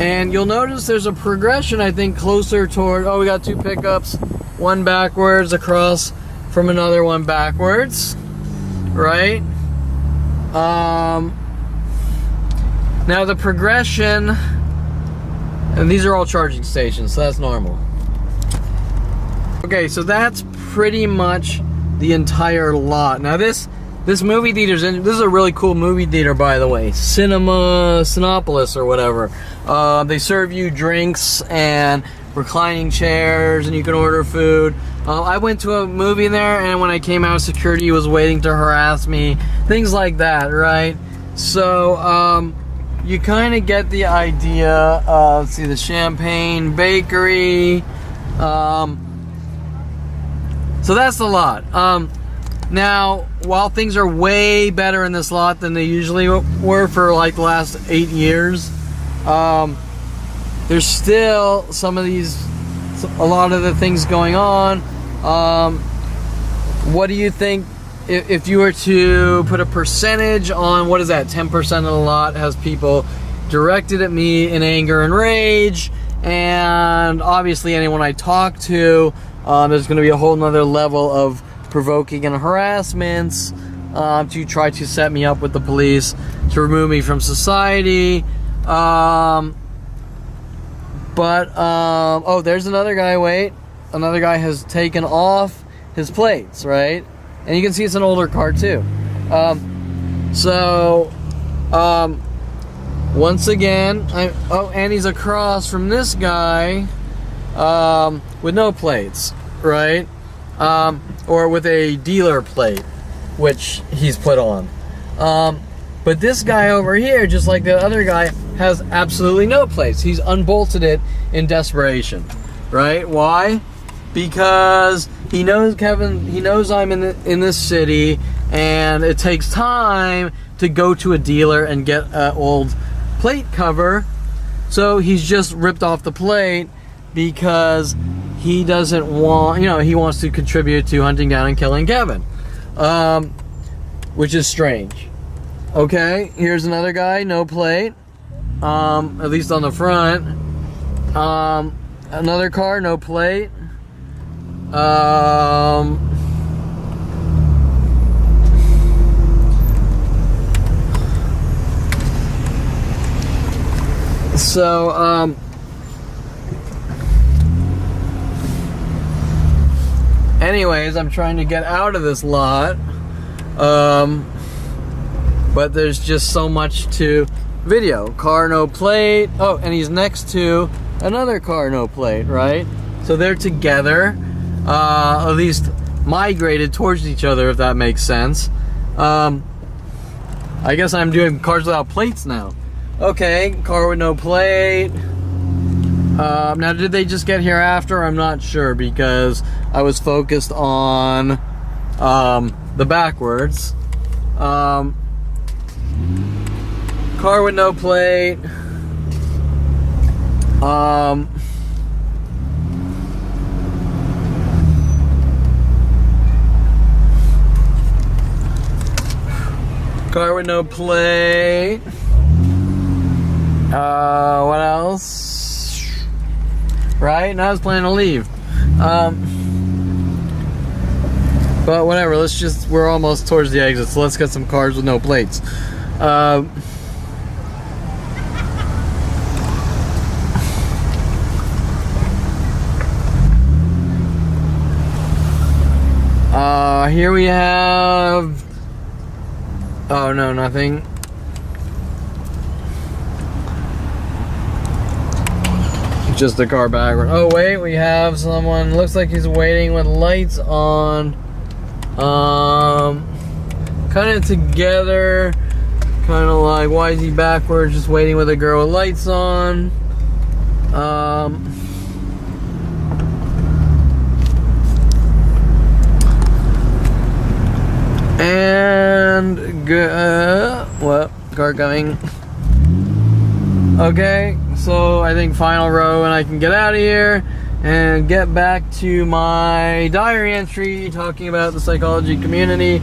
And you'll notice there's a progression, I think, closer toward. Oh, we got 2 pickups, one backwards across from another one backwards, right? Now the progression, and these are all charging stations, so that's normal. Okay, so that's pretty much the entire lot. Now this movie theater's this is a really cool movie theater, by the way, Cinepolis or whatever. They serve you drinks and reclining chairs, and you can order food. I went to a movie in there, and when I came out, security was waiting to harass me. Things like that, right? So, you kind of get the idea. Let's see, the Champagne Bakery. So that's the lot. Now, while things are way better in this lot than they usually were for like the last 8 years, there's still a lot of the things going on. What do you think if you were to put a percentage on, what is that, 10% of the lot has people directed at me in anger and rage, and obviously anyone I talk to, there's going to be a whole nother level of provoking and harassments to try to set me up with the police, to remove me from society. Oh, there's another guy. Wait, another guy has taken off his plates, right? And you can see it's an older car too. Once again, and he's across from this guy with no plates, right? Or with a dealer plate, which he's put on. But this guy over here, just like the other guy, has absolutely no plates. He's unbolted it in desperation, right? Why? Because he knows I'm in this city, and it takes time to go to a dealer and get an old plate cover. So he's just ripped off the plate because he doesn't want, he wants to contribute to hunting down and killing Kevin, which is strange. Okay, here's another guy, no plate, at least on the front. Another car, no plate. Anyways, I'm trying to get out of this lot, but there's just so much to video. Car, no plate. Oh, and he's next to another car, no plate, right? So they're together, at least migrated towards each other, if that makes sense. I guess I'm doing cars without plates now. Okay, car with no plate. Now, did they just get here after? I'm not sure, because I was focused on the backwards. Car with no plate. Car with no plate. What else? Right? And I was planning to leave. But whatever, we're almost towards the exit, so let's get some cars with no plates. Here we have... Oh, no, nothing. Just the car backward. Oh, wait, we have someone. Looks like he's waiting with lights on. Kind of together. Kind of like, why is he backwards? Just waiting with a girl with lights on. And what? Car coming. Okay, so I think final row, and I can get out of here and get back to my diary entry talking about the psychology community.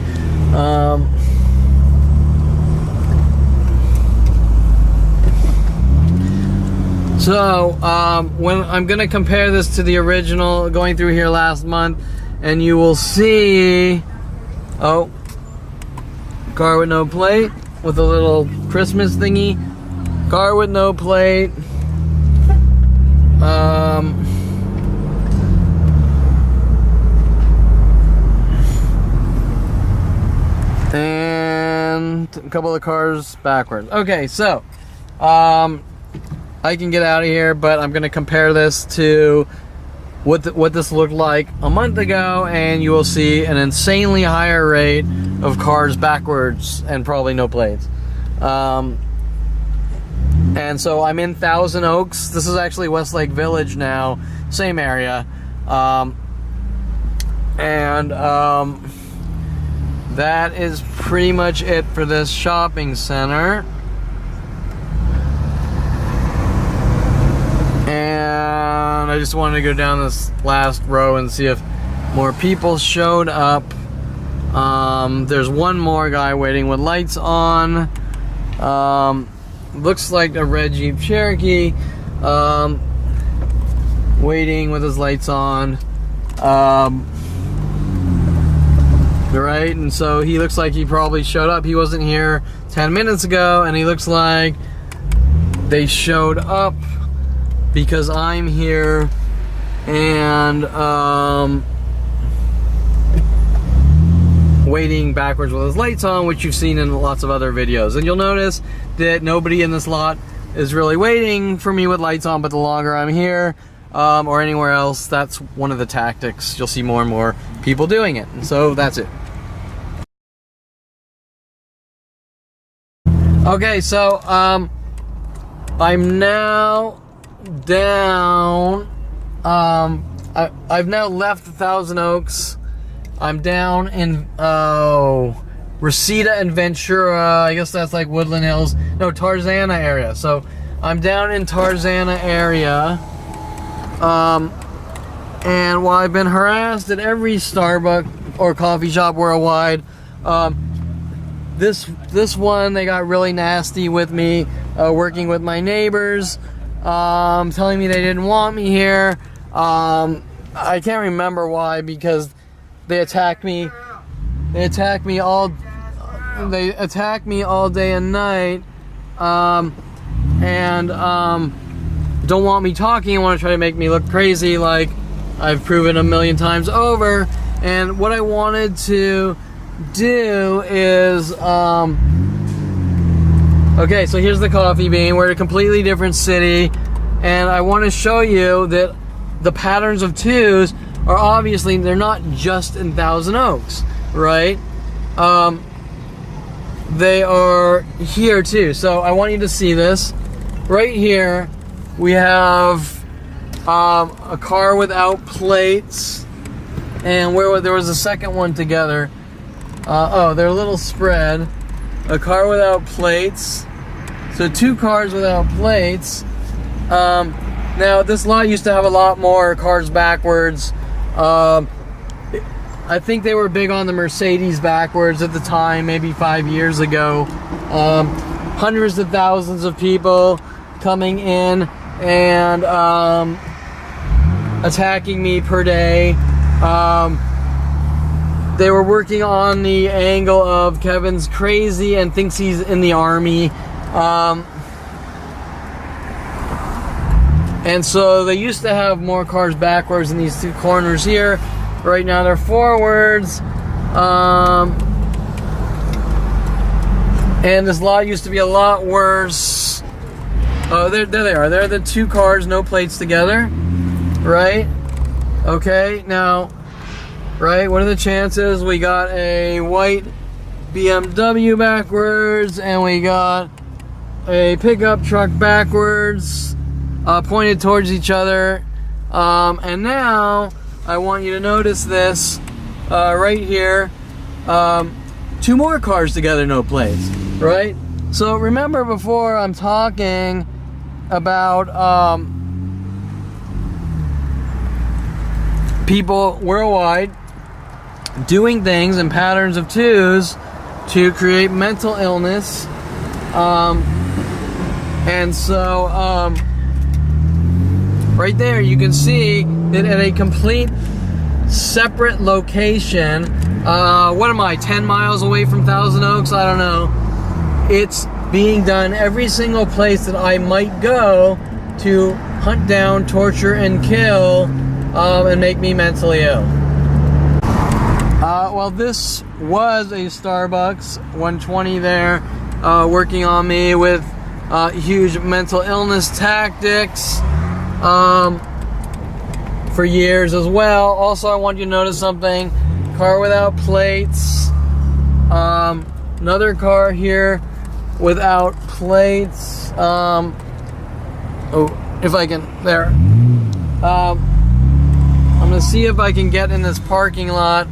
When I'm gonna compare this to the original going through here last month, and you will see, oh, car with no plate with a little Christmas thingy. Car with no plate. And a couple of cars backwards. Okay, so I I can get out of here, but I'm gonna compare this to what this looked like a month ago, and you will see an insanely higher rate of cars backwards and probably no plates. And so I'm in Thousand Oaks. This is actually Westlake Village now, same area. That is pretty much it for this shopping center. And I just wanted to go down this last row and see if more people showed up. There's one more guy waiting with lights on. Looks like a red Jeep Cherokee, waiting with his lights on. Right, and so he looks like he probably showed up. He wasn't here 10 minutes ago, and he looks like they showed up because I'm here, and waiting backwards with his lights on, which you've seen in lots of other videos. And you'll notice that nobody in this lot is really waiting for me with lights on, but the longer I'm here or anywhere else, that's one of the tactics. You'll see more and more people doing it. And so that's it. Okay, so I'm now down. I've now left Thousand Oaks. I'm down in Reseda and Ventura. I guess that's like Woodland Hills. No, Tarzana area. So I'm down in Tarzana area. And while I've been harassed at every Starbucks or coffee shop worldwide, this one, they got really nasty with me, working with my neighbors, telling me they didn't want me here. I can't remember why, because they attacked me all day and night, and don't want me talking and want to try to make me look crazy like I've proven a million times over. And what I wanted to do is okay, so here's the Coffee Bean. We're in a completely different city, and I want to show you that the patterns of twos are obviously, they're not just in Thousand Oaks, right? They are here too. So I want you to see this. Right here we have a car without plates, and where there was a second one together. They're a little spread. A car without plates. So two cars without plates. Now this lot used to have a lot more cars backwards. I think they were big on the Mercedes backwards at the time, maybe 5 years ago. Hundreds of thousands of people coming in and attacking me per day. They were working on the angle of Kevin's crazy and thinks he's in the army. And so they used to have more cars backwards in these two corners here. Right now they're forwards. And this lot used to be a lot worse. Oh, there they are. They're the two cars, no plates together. Right? Okay, now, right, what are the chances? We got a white BMW backwards, and we got a pickup truck backwards, pointed towards each other. And now I want you to notice this right here. Two more cars together, no plates, right? So remember, before, I'm talking about people worldwide doing things in patterns of twos to create mental illness. And so right there you can see that at a complete separate location, what am I, 10 miles away from Thousand Oaks? I don't know. It's being done every single place that I might go to hunt down, torture, and kill, and make me mentally ill. Well, this was a Starbucks, 120 there, working on me with huge mental illness tactics for years as well. Also, I want you to notice something. Car without plates. Another car here without plates. Oh, if I can, there. I'm gonna see if I can get in this parking lot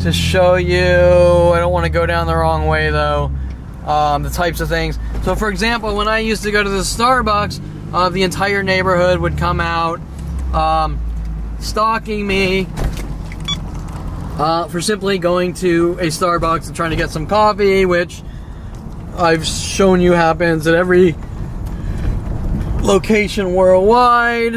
to show you. I don't want to go down the wrong way though. The types of things. So for example, when I used to go to the Starbucks, the entire neighborhood would come out stalking me for simply going to a Starbucks and trying to get some coffee, which I've shown you happens at every location worldwide.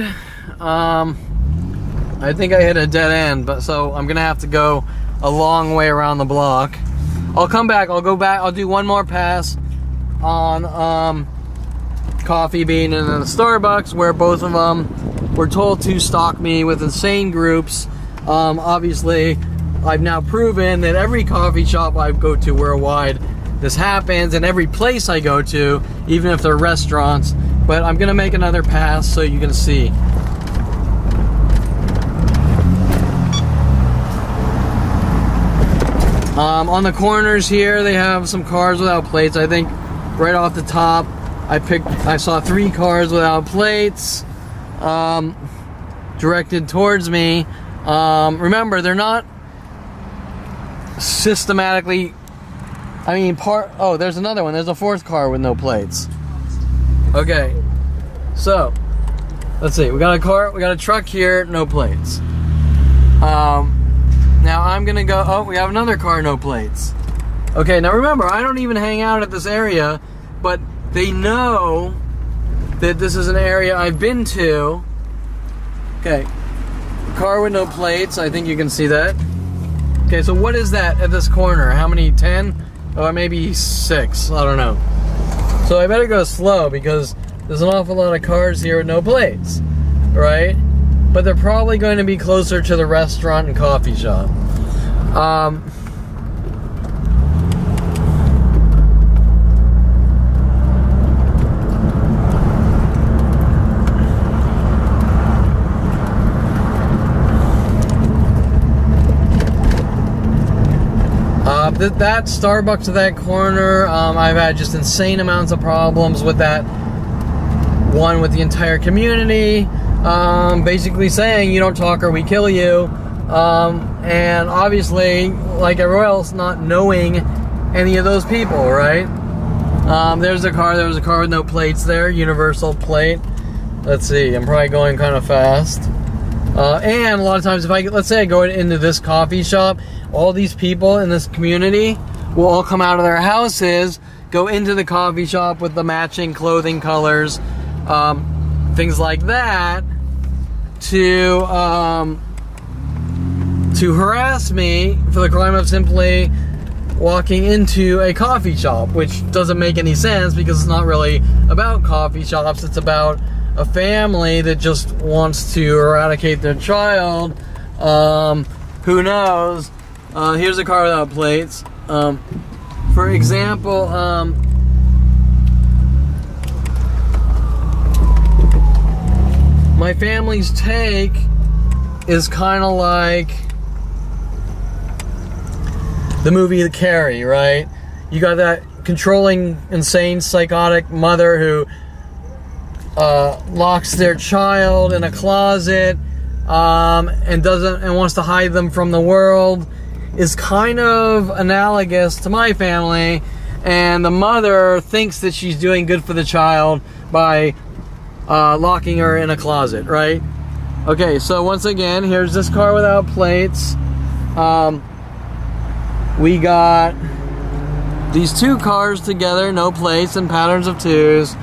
I think I hit a dead end, but so I'm gonna have to go a long way around the block. I'll come back, I'll go back, I'll do one more pass on Coffee Bean and then the Starbucks, where both of them were told to stalk me with insane groups. Obviously, I've now proven that every coffee shop I go to worldwide, this happens, and every place I go to, even if they're restaurants. But I'm gonna make another pass so you can see. On the corners here, they have some cars without plates. I think right off the top, I saw 3 cars without plates directed towards me. Remember, they're not systematically. I mean, oh, there's another one. There's a 4th car with no plates. Okay, so let's see. We got a truck here, no plates. Now I'm gonna go. Oh, we have another car, no plates. Okay, now remember, I don't even hang out at this area, but they know that this is an area I've been to. Okay, car with no plates. I think you can see that. Okay, so what is that at this corner? How many? 10? Or maybe 6, I don't know. So I better go slow because there's an awful lot of cars here with no plates, right? But they're probably going to be closer to the restaurant and coffee shop. That Starbucks at that corner, I've had just insane amounts of problems with that one with the entire community, basically saying you don't talk or we kill you, and obviously, like everyone else, not knowing any of those people, right? There was a car with no plates there, universal plate. Let's see, I'm probably going kind of fast. And a lot of times, if let's say I go into this coffee shop, all these people in this community will all come out of their houses, go into the coffee shop with the matching clothing colors, things like that, to harass me for the crime of simply walking into a coffee shop, which doesn't make any sense because it's not really about coffee shops. It's about a family that just wants to eradicate their child. Who knows? Here's a car without plates. For example, my family's take is kind of like the movie Carrie, right? You got that controlling, insane, psychotic mother who locks their child in a closet and wants to hide them from the world. Is kind of analogous to my family, and the mother thinks that she's doing good for the child by locking her in a closet, right? Okay, so once again, here's this car without plates. We got these 2 cars together, no plates, and patterns of 2s.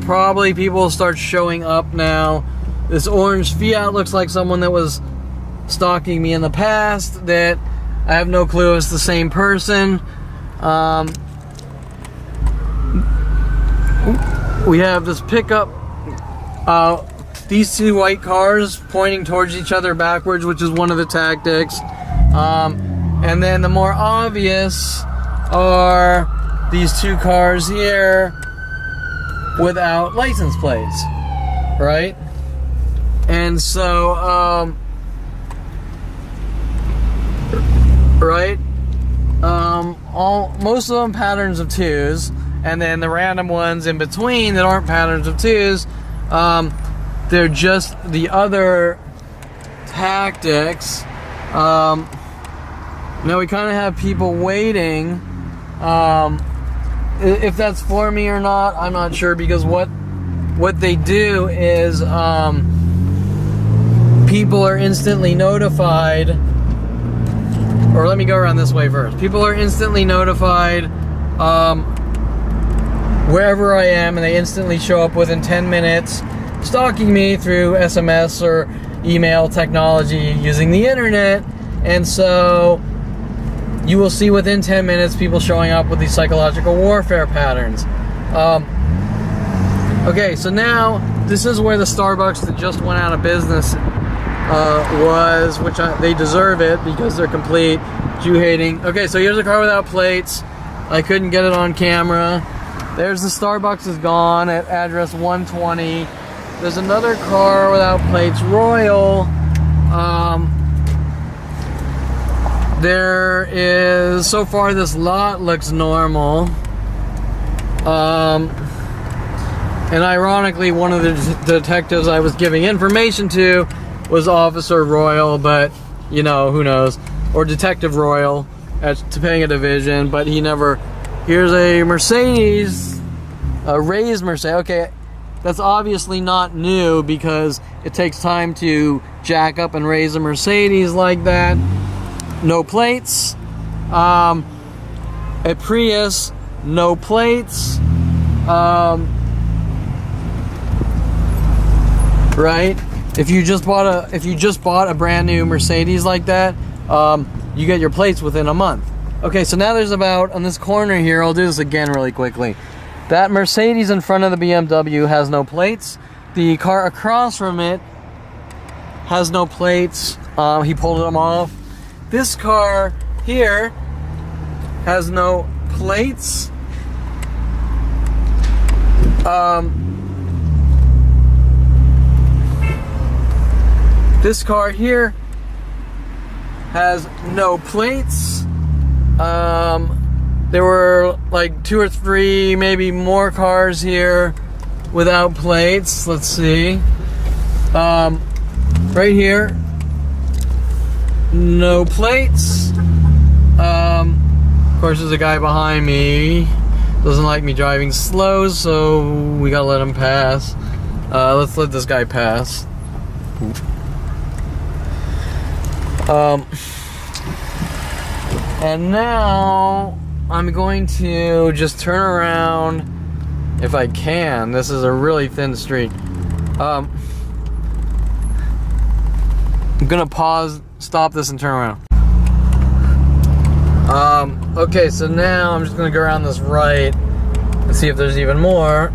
Probably people will start showing up now. This orange Fiat looks like someone that was stalking me in the past, that I have no clue it's the same person. We have this pickup, these 2 white cars pointing towards each other backwards, which is one of the tactics. And then the more obvious are these 2 cars here without license plates, right? And so, most of them patterns of 2s, and then the random ones in between that aren't patterns of 2s, they're just the other tactics. Now we kind of have people waiting. If that's for me or not, I'm not sure, because what they do is people are instantly notified. Or let me go around this way first. People are instantly notified wherever I am, and they instantly show up within 10 minutes, stalking me through SMS or email technology using the internet. And so you will see within 10 minutes people showing up with these psychological warfare patterns. Okay, so now this is where the Starbucks that just went out of business was, which they deserve it because they're complete Jew-hating. Okay, so here's a car without plates. I couldn't get it on camera. There's the Starbucks is gone at address 120. There's another car without plates, Royal. There is, so far this lot looks normal. And ironically, one of the detectives I was giving information to was Officer Royal, but you know, who knows, or Detective Royal at Topanga Division, but he never. Here's a Mercedes, a raised Mercedes. Okay, that's obviously not new because it takes time to jack up and raise a Mercedes like that. No plates. A Prius, no plates. Right? If you just bought a brand new Mercedes like that, you get your plates within a month. Okay, so now there's about, on this corner here, I'll do this again really quickly. That Mercedes in front of the BMW has no plates. The car across from it has no plates. He pulled them off. This car here has no plates. This car here has no plates. There were like 2 or 3, maybe more cars here without plates. Let's see. Right here, no plates. Of course, there's a guy behind me. Doesn't like me driving slow, so we gotta let him pass. Let's let this guy pass. And now I'm going to just turn around if I can. This is a really thin street. I'm gonna pause, stop this, and turn around. Okay, so now I'm just gonna go around this right and see if there's even more.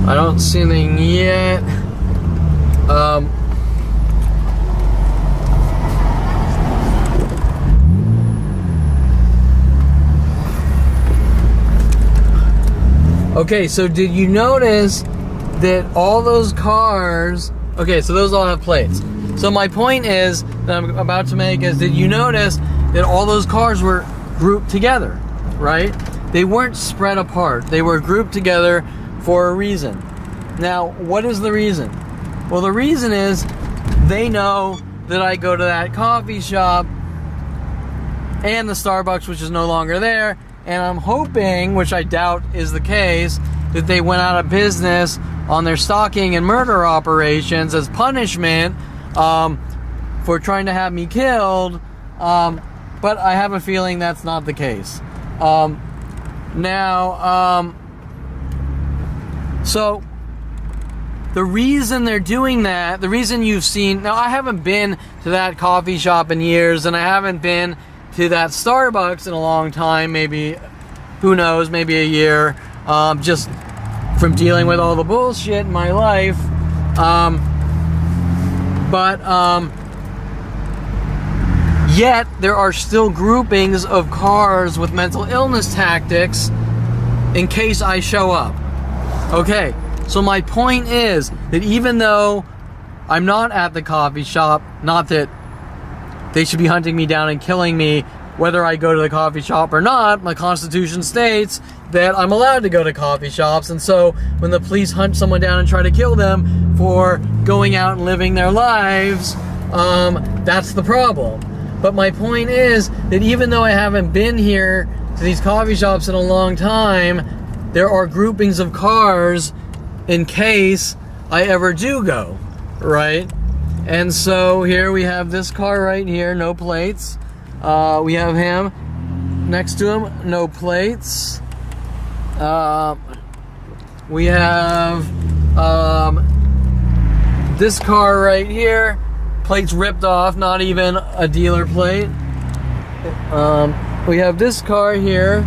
I don't see anything yet. Okay, so did you notice that all those cars, okay, so those all have plates. So my point is, that I'm about to make is, did you notice that all those cars were grouped together, right? They weren't spread apart. They were grouped together for a reason. Now, what is the reason? Well, the reason is they know that I go to that coffee shop and the Starbucks, which is no longer there, and I'm hoping, which I doubt is the case, that they went out of business on their stalking and murder operations as punishment for trying to have me killed, but I have a feeling that's not the case. So the reason they're doing that, the reason you've seen, now I haven't been to that coffee shop in years, and I haven't been to that Starbucks in a long time, maybe, who knows, maybe a year, just from dealing with all the bullshit in my life. Yet, there are still groupings of cars with mental illness tactics in case I show up. Okay, so my point is that even though I'm not at the coffee shop, not that they should be hunting me down and killing me whether I go to the coffee shop or not, my constitution states that I'm allowed to go to coffee shops, and so when the police hunt someone down and try to kill them for going out and living their lives, that's the problem. But my point is that even though I haven't been here to these coffee shops in a long time, there are groupings of cars in case I ever do go, right? And so here we have this car right here, no plates. We have him next to him, no plates. We have this car right here, plates ripped off, not even a dealer plate. We have this car here,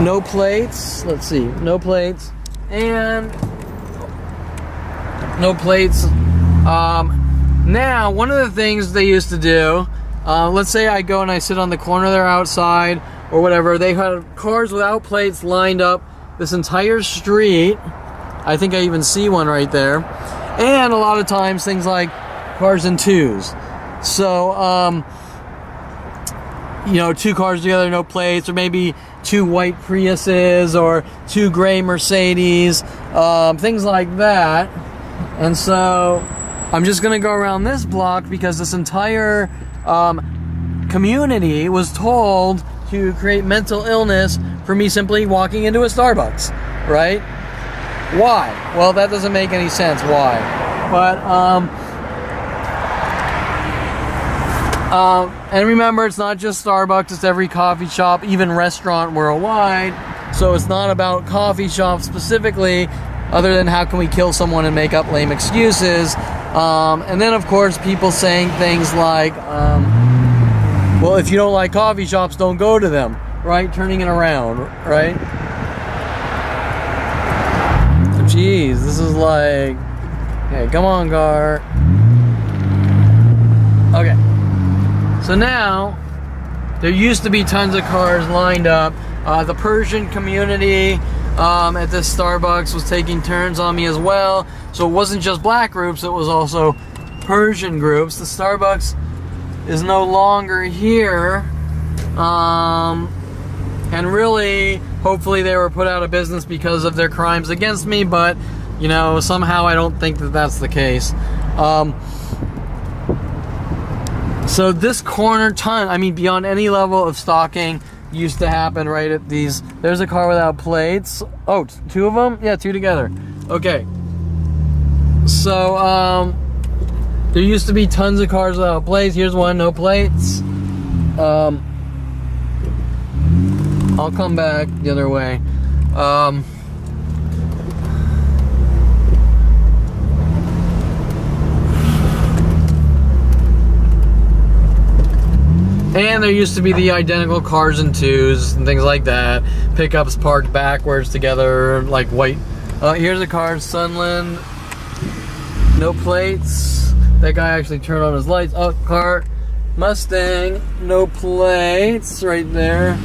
no plates. Let's see, no plates and no plates. Now, one of the things they used to do, let's say I go and I sit on the corner there outside or whatever, they had cars without plates lined up this entire street. I think I even see one right there. And a lot of times things like cars in twos. So, you know, two cars together, no plates, or maybe two white Priuses or two gray Mercedes, things like that. And so I'm just gonna go around this block because this entire community was told to create mental illness for me simply walking into a Starbucks, right? Why? Well, that doesn't make any sense. Why? But and remember, it's not just Starbucks, it's every coffee shop, even restaurant worldwide. So it's not about coffee shops specifically, other than how can we kill someone and make up lame excuses. And then, of course, people saying things like, well, if you don't like coffee shops, don't go to them, right? Turning it around, right? Jeez, this is like, hey, come on, car. Okay. So now, there used to be tons of cars lined up. The Persian community at this Starbucks was taking turns on me as well. So it wasn't just black groups, it was also Persian groups. The Starbucks is no longer here. And really, hopefully they were put out of business because of their crimes against me, but, you know, somehow I don't think that that's the case. So this corner ton, I mean, beyond any level of stalking, used to happen right at these. There's a car without plates. Oh, two of them? Yeah, two together. Okay. So, there used to be tons of cars without plates. Here's one, no plates. I'll come back the other way. And there used to be the identical cars in twos and things like that. Pickups parked backwards together, like white. Here's a car, Sunland. No plates. That guy actually turned on his lights. Oh, car, Mustang. No plates, right there.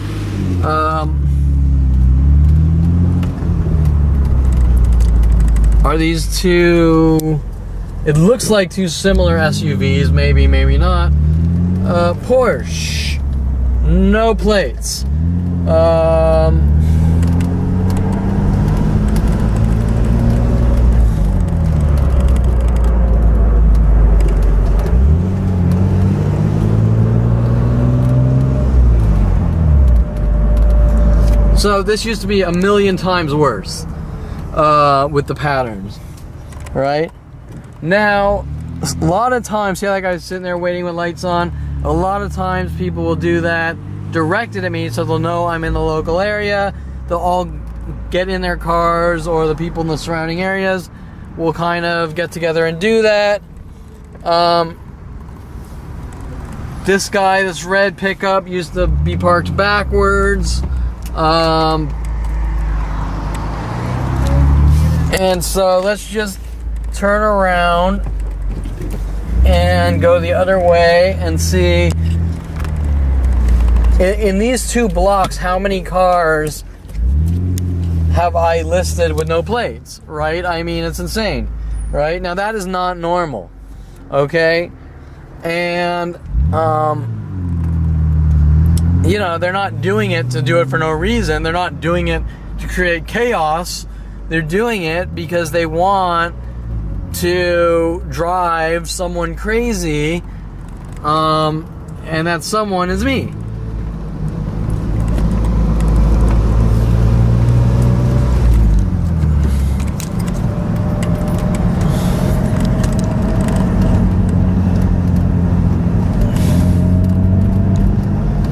Are these two? It looks like two similar SUVs. Maybe, maybe not. Porsche, no plates. So this used to be a million times worse with the patterns, right? Now, a lot of times, see how that guy's sitting there waiting with lights on? A lot of times people will do that directed at me so they'll know I'm in the local area. They'll all get in their cars, or the people in the surrounding areas will kind of get together and do that. This guy, this red pickup, used to be parked backwards. And so let's just turn around and go the other way and see in these 2 blocks how many cars have I listed with no plates, right? I mean, it's insane, right? Now that is not normal, okay? And you know, they're not doing it to do it for no reason. They're not doing it to create chaos. They're doing it because they want to drive someone crazy, and that someone is me.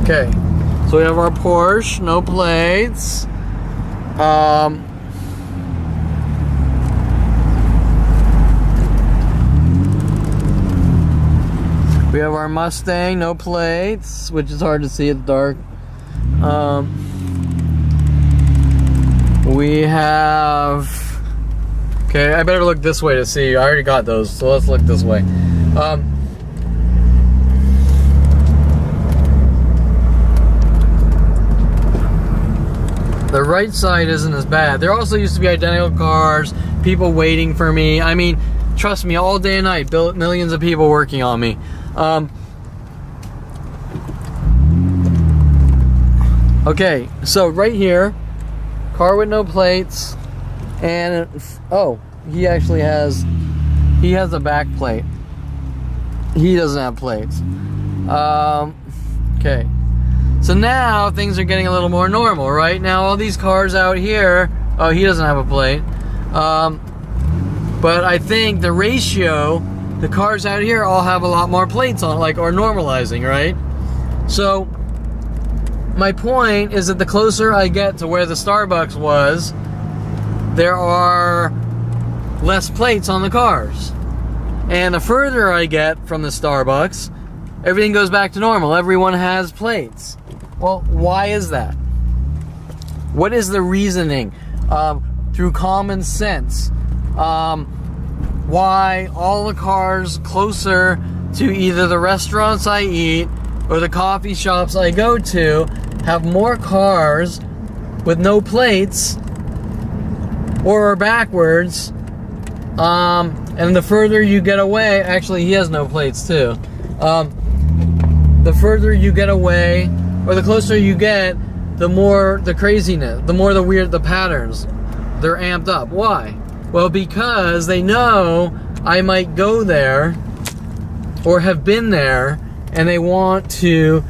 Okay, so we have our Porsche, no plates. We have our Mustang, no plates, which is hard to see in the dark. We have... Okay, I better look this way to see. I already got those, so let's look this way. The right side isn't as bad. There also used to be identical cars, people waiting for me. I mean, trust me, all day and night, millions of people working on me. Okay, so right here, car with no plates, and oh, he actually has a back plate. He doesn't have plates. Okay. So now things are getting a little more normal, right? Now all these cars out here, oh, he doesn't have a plate. But I think the ratio, the cars out here all have a lot more plates on, like, or normalizing, right? So my point is that the closer I get to where the Starbucks was, there are less plates on the cars. And the further I get from the Starbucks, everything goes back to normal. Everyone has plates. Well, why is that? What is the reasoning? Through common sense. Why all the cars closer to either the restaurants I eat or the coffee shops I go to have more cars with no plates or are backwards. And the further you get away, actually he has no plates too. The further you get away, or the closer you get, the more the craziness, the more the weird, the patterns, they're amped up. Why? Well, because they know I might go there or have been there, and they want to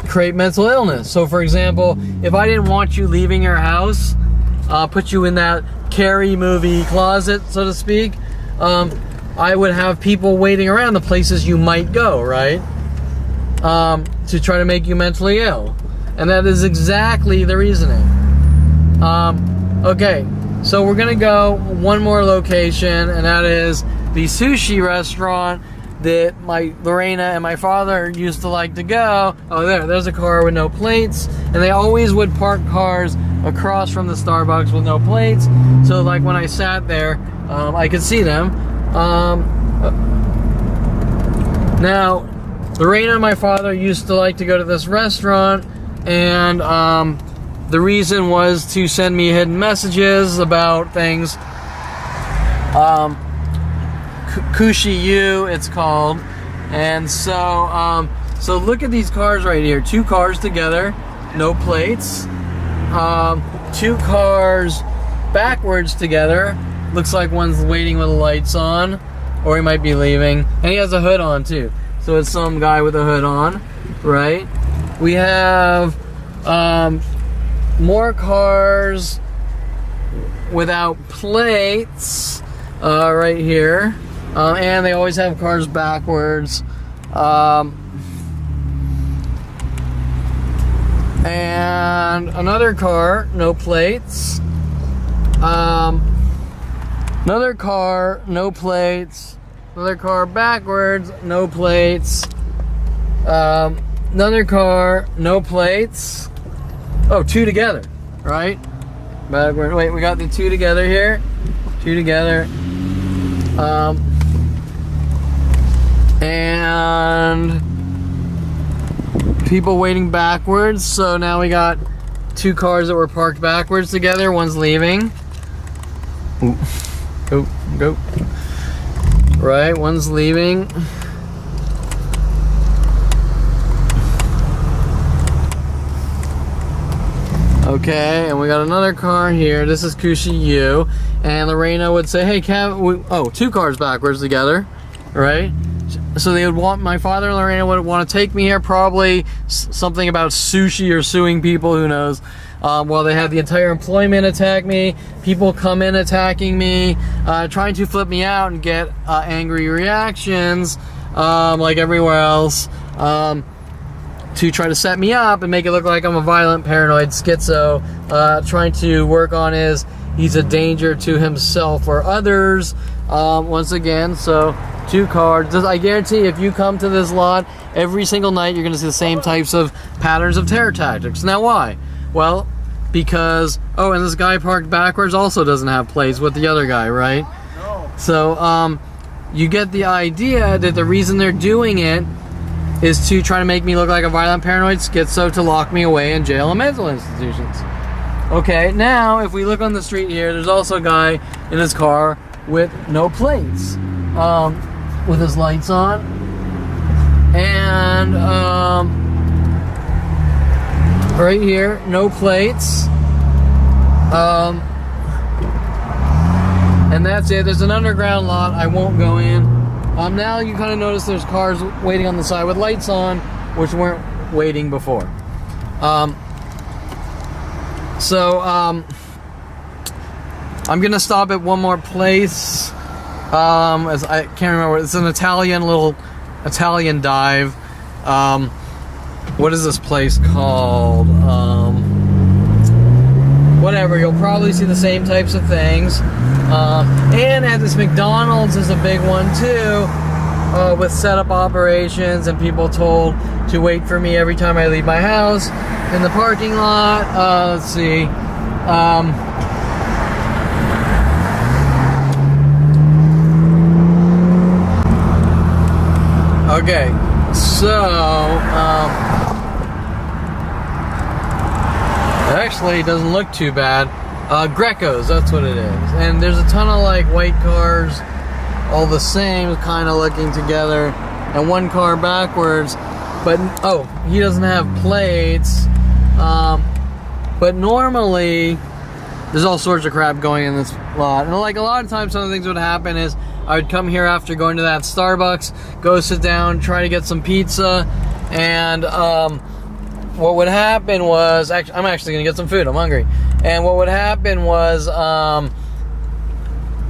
create mental illness. So for example, if I didn't want you leaving your house, put you in that Carrie movie closet, so to speak, I would have people waiting around the places you might go, right? To try to make you mentally ill. And that is exactly the reasoning. Okay, so we're gonna go one more location, and that is the sushi restaurant that my Lorena and my father used to like to go. Oh, there's a car with no plates, and they always would park cars across from the Starbucks with no plates. So like when I sat there, I could see them. Now, Lorena and my father used to like to go to this restaurant, and the reason was to send me hidden messages about things. Kushi-yu, it's called. And so, so look at these cars right here. 2 cars together, no plates. 2 cars backwards together. Looks like one's waiting with the lights on, or he might be leaving. And he has a hood on too. So it's some guy with a hood on, right? We have more cars without plates right here. And they always have cars backwards. And another car, no plates. Another car, no plates. Another car backwards, no plates. Another car, no plates. Oh, 2 together, right? Backward. Wait, we got the 2 together here. 2 together. And people waiting backwards. So now we got 2 cars that were parked backwards together. One's leaving. Ooh. Go. Right, one's leaving. Okay, and we got another car here. This is Kushi U. And Lorena would say, hey, oh, 2 cars backwards together, right? So they would want, my father and Lorena would want to take me here, probably something about sushi or suing people, who knows. While they had the entire employment attack me, people come in attacking me, trying to flip me out and get angry reactions, like everywhere else, to try to set me up and make it look like I'm a violent, paranoid schizo, trying to work on he's a danger to himself or others, once again. So 2 cars. I guarantee if you come to this lot every single night, you're going to see the same types of patterns of terror tactics. Now why? Well, because, oh, and this guy parked backwards also doesn't have plates with the other guy, right? No. So you get the idea that the reason they're doing it is to try to make me look like a violent, paranoid schizo, to lock me away in jail and mental institutions. Okay, now if we look on the street here, there's also a guy in his car with no plates, with his lights on, and right here, no plates, and that's it. There's an underground lot. I won't go in. Now you kind of notice there's cars waiting on the side with lights on, which weren't waiting before. I'm gonna stop at one more place. As I can't remember. It's an little Italian dive. What is this place called? Whatever. You'll probably see the same types of things. And at this McDonald's is a big one too, with setup operations and people told to wait for me every time I leave my house in the parking lot. Let's see. Okay, so actually it doesn't look too bad. Greco's, that's what it is. And there's a ton of like white cars, all the same, kind of looking together, and 1 car backwards. But oh, he doesn't have plates. But normally there's all sorts of crap going in this lot. And like a lot of times, some of the things would happen is I would come here after going to that Starbucks, go sit down, try to get some pizza, and what would happen was, I'm actually gonna get some food, I'm hungry. And what would happen was,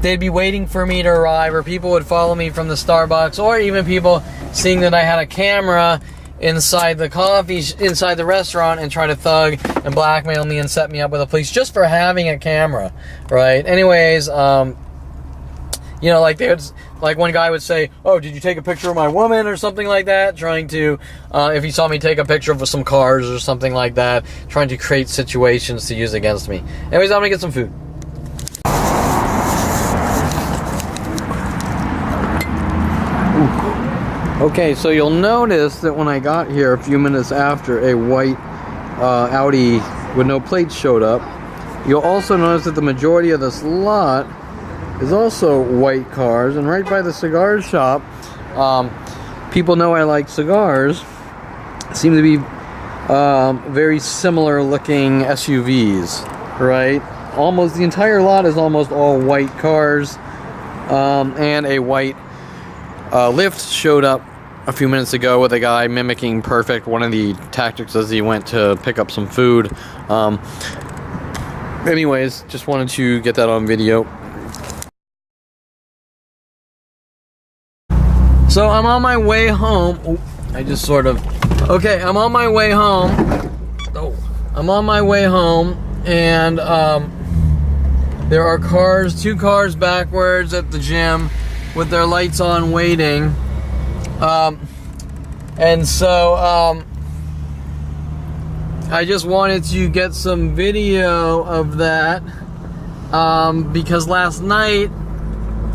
they'd be waiting for me to arrive, or people would follow me from the Starbucks, or even people seeing that I had a camera inside the restaurant and try to thug and blackmail me and set me up with the police just for having a camera, right? Anyways, you know, like one guy would say, oh, did you take a picture of my woman or something like that? Trying to, if he saw me take a picture of some cars or something like that, trying to create situations to use against me. Anyways, I'm gonna get some food. Okay, so you'll notice that when I got here a few minutes after, a white Audi with no plates showed up. You'll also notice that the majority of this lot is also white cars, and right by the cigar shop, people know I like cigars, seem to be very similar looking SUVs, right? Almost the entire lot is almost all white cars, and a white Lyft showed up a few minutes ago with a guy mimicking perfect one of the tactics as he went to pick up some food. Anyways, just wanted to get that on video. So I'm on my way home. Oh, I'm on my way home. Oh, I'm on my way home, and there are 2 cars backwards at the gym with their lights on waiting. And so I just wanted to get some video of that, because last night,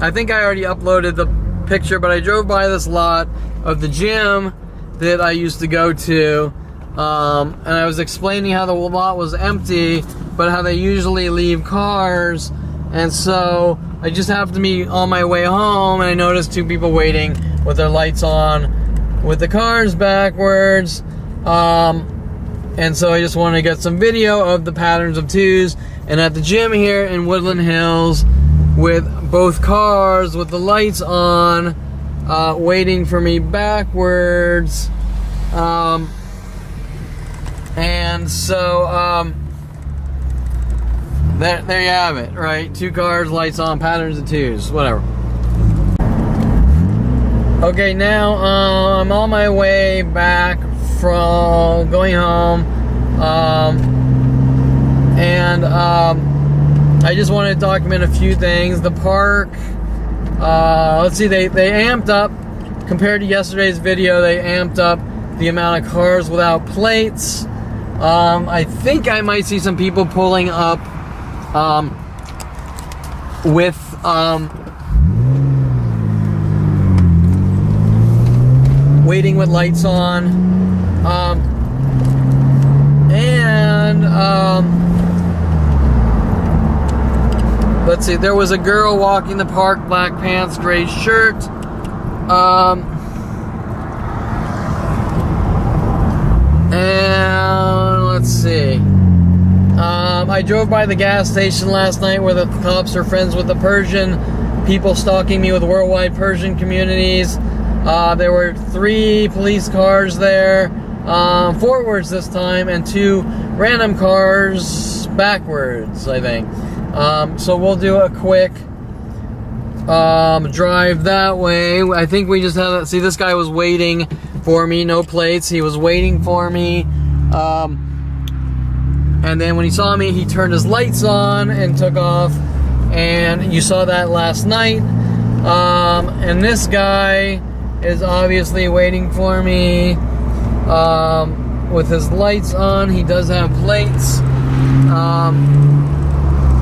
I think I already uploaded picture, but I drove by this lot of the gym that I used to go to, and I was explaining how the lot was empty, but how they usually leave cars. And so I just happened to be on my way home, and I noticed two people waiting with their lights on with the cars backwards. And so I just wanted to get some video of the patterns of twos. And at the gym here in Woodland Hills, with both cars with the lights on, waiting for me backwards. And so there you have it, right? Two cars, lights on, patterns of twos, whatever. Okay, now I'm on my way back from going home, and I just want to document a few things. The park, let's see, they amped up, compared to yesterday's video, they amped up the amount of cars without plates. I think I might see some people pulling up with waiting with lights on. Let's see, there was a girl walking the park, black pants, gray shirt. And let's see. I drove by the gas station last night where the cops are friends with the Persian people stalking me with worldwide Persian communities. There were 3 police cars there, forwards this time, and 2 random cars backwards, I think. So we'll do a quick drive that way. I think we just had, see, this guy was waiting for me, no plates. He was waiting for me. And then when he saw me, he turned his lights on and took off. And you saw that last night. And this guy is obviously waiting for me with his lights on. He does have plates.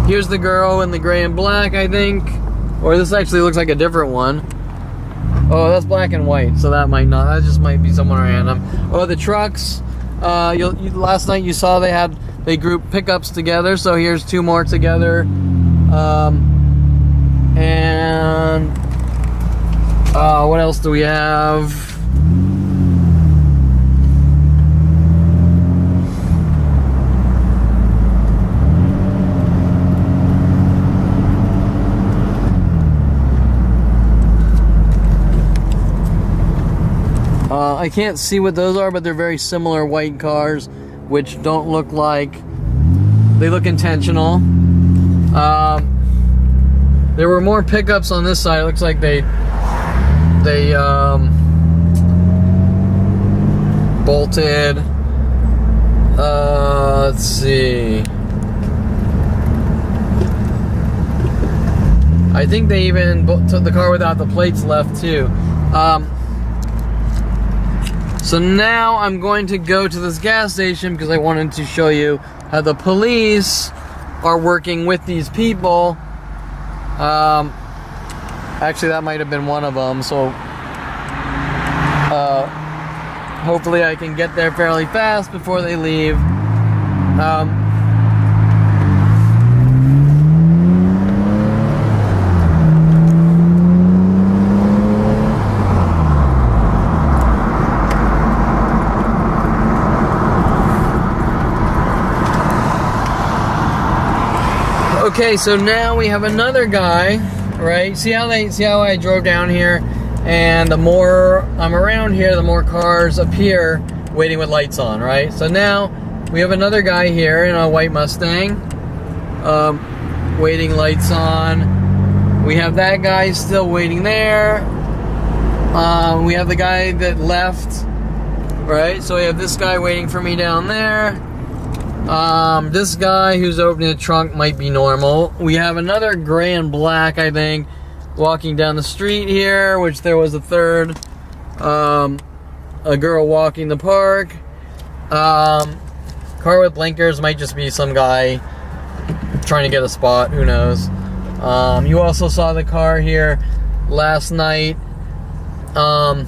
Here's the girl in the gray and black, I think. Or this actually looks like a different one. Oh, that's black and white, so that might not. That just might be someone random. Oh, the trucks. Last night you saw they grouped pickups together, so here's 2 more together. And what else do we have? I can't see what those are, but they're very similar white cars, which don't look like, they look intentional. There were more pickups on this side. It looks like they bolted. Let's see. I think they even took the car without the plates left too. So now I'm going to go to this gas station because I wanted to show you how the police are working with these people. Actually, that might have been one of them, so hopefully I can get there fairly fast before they leave. Okay, so now we have another guy, right? See how I drove down here, and the more I'm around here, the more cars appear waiting with lights on, right? So now we have another guy here in a white Mustang, waiting, lights on. We have that guy still waiting there. We have the guy that left, right? So we have this guy waiting for me down there. This guy who's opening the trunk might be normal. We have another gray and black, I think, walking down the street here, which there was a third. A girl walking the park. Car with blinkers might just be some guy trying to get a spot, who knows. You also saw the car here last night the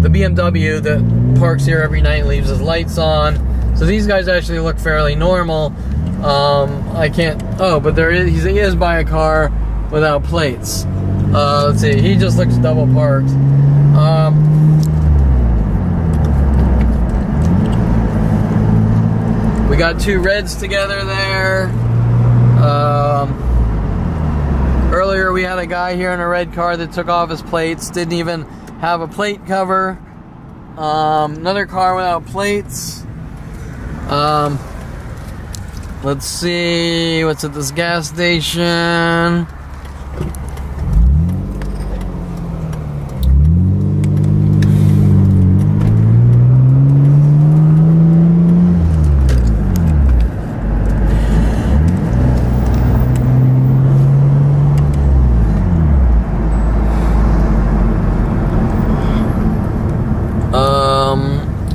BMW that parks here every night leaves his lights on. So these guys actually look fairly normal. I can't. Oh, but he is by a car without plates. Let's see. He just looks double parked. We got two reds together there. Earlier we had a guy here in a red car that took off his plates, didn't even have a plate cover. Another car without plates. Let's see what's at this gas station.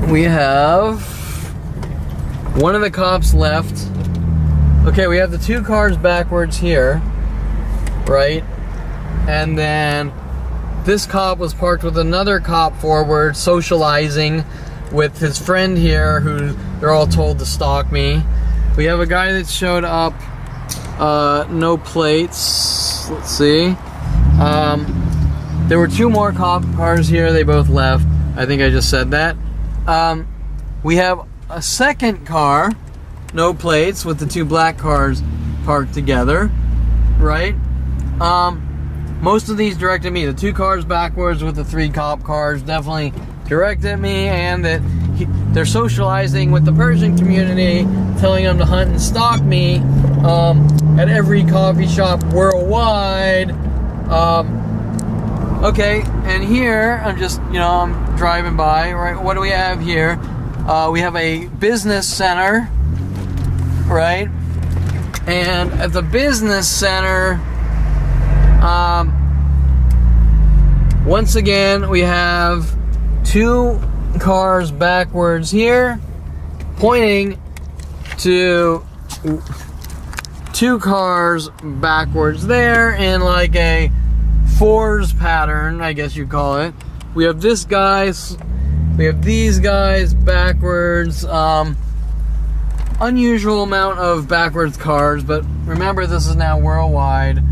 We have one of the cops left. Okay, we have the two cars backwards here, right? And then this cop was parked with another cop forward, socializing with his friend here, who they're all told to stalk me. We have a guy that showed up, no plates. Let's see. There were two more cop cars here. They both left. I think I just said that. We have a second car, no plates, with the two black cars parked together, right? Most of these directed me. The two cars backwards with the three cop cars definitely directed me, and that they're socializing with the Persian community, telling them to hunt and stalk me at every coffee shop worldwide. Okay, and here I'm just, I'm driving by, right? What do we have here? We have a business center, right? And at the business center, once again, we have two cars backwards here, pointing to two cars backwards there in like a fours pattern, I guess you'd call it. We have this guys, we have these guys backwards. Unusual amount of backwards cars, but remember this is now worldwide.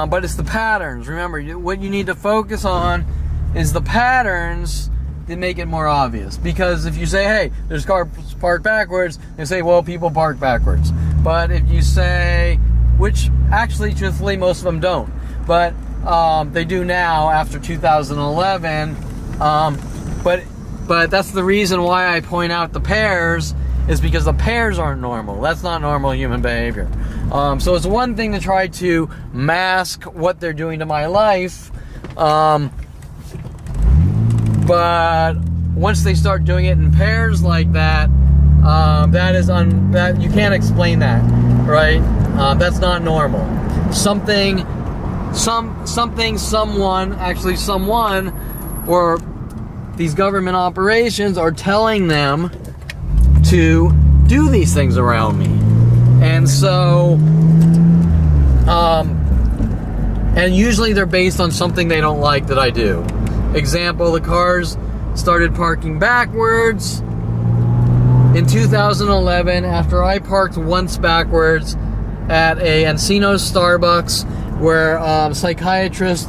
But it's the patterns. Remember, what you need to focus on is the patterns that make it more obvious. Because if you say, hey, there's cars parked backwards, they say, well, people park backwards. But if you say, which actually, truthfully, most of them don't, but they do now after 2011. But that's the reason why I point out the pairs, is because the pairs aren't normal. That's not normal human behavior. So it's one thing to try to mask what they're doing to my life, but once they start doing it in pairs like that, that you can't explain that, right? That's not normal. Someone, or these government operations are telling them to do these things around me. And so, and usually they're based on something they don't like that I do. Example, the cars started parking backwards in 2011 after I parked once backwards at a Encino Starbucks, where psychiatrist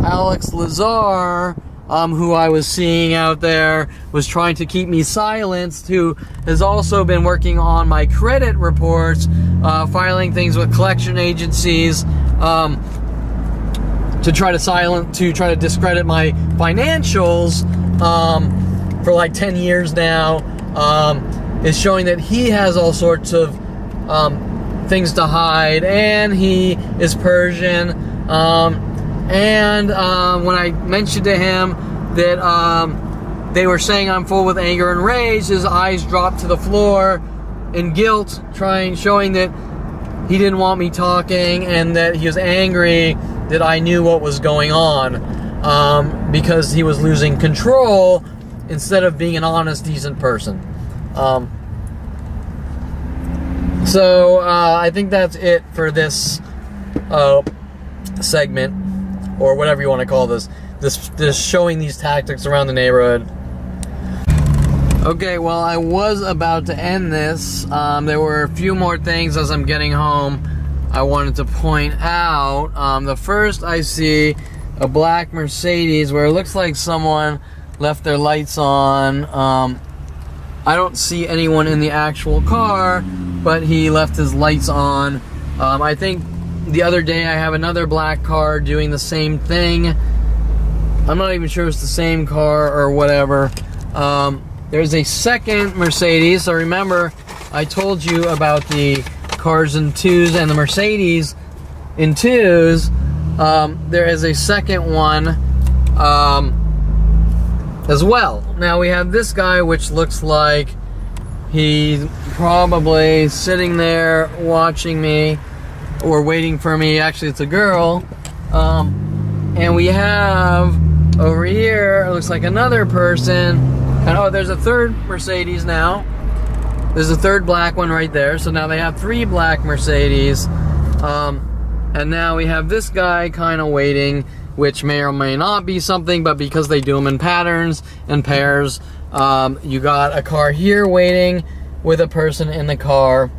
Alex Lazar, who I was seeing out there, was trying to keep me silenced, who has also been working on my credit reports, filing things with collection agencies, to try to discredit my financials, for like 10 years now, is showing that he has all sorts of things to hide, and he is Persian. When I mentioned to him that they were saying I'm full with anger and rage, his eyes dropped to the floor in guilt, showing that he didn't want me talking, and that he was angry that I knew what was going on, because he was losing control instead of being an honest, decent person. So I think that's it for this segment, or whatever you want to call this showing these tactics around the neighborhood. Okay, well, I was about to end this. There were a few more things as I'm getting home I wanted to point out. The first, I see a black Mercedes where it looks like someone left their lights on. I don't see anyone in the actual car, but he left his lights on. I think the other day I have another black car doing the same thing. I'm not even sure it's the same car or whatever. There's a second Mercedes. So remember, I told you about the cars in twos and the Mercedes in twos. There is a second one as well. Now we have this guy, which looks like he's probably sitting there watching me or waiting for me. Actually, it's a girl. And we have over here, it looks like another person. And oh, there's a third Mercedes now. There's a third black one right there. So now they have 3 black Mercedes. And now we have this guy kind of waiting, which may or may not be something, but because they do them in patterns and pairs, you got a car here waiting with a person in the car.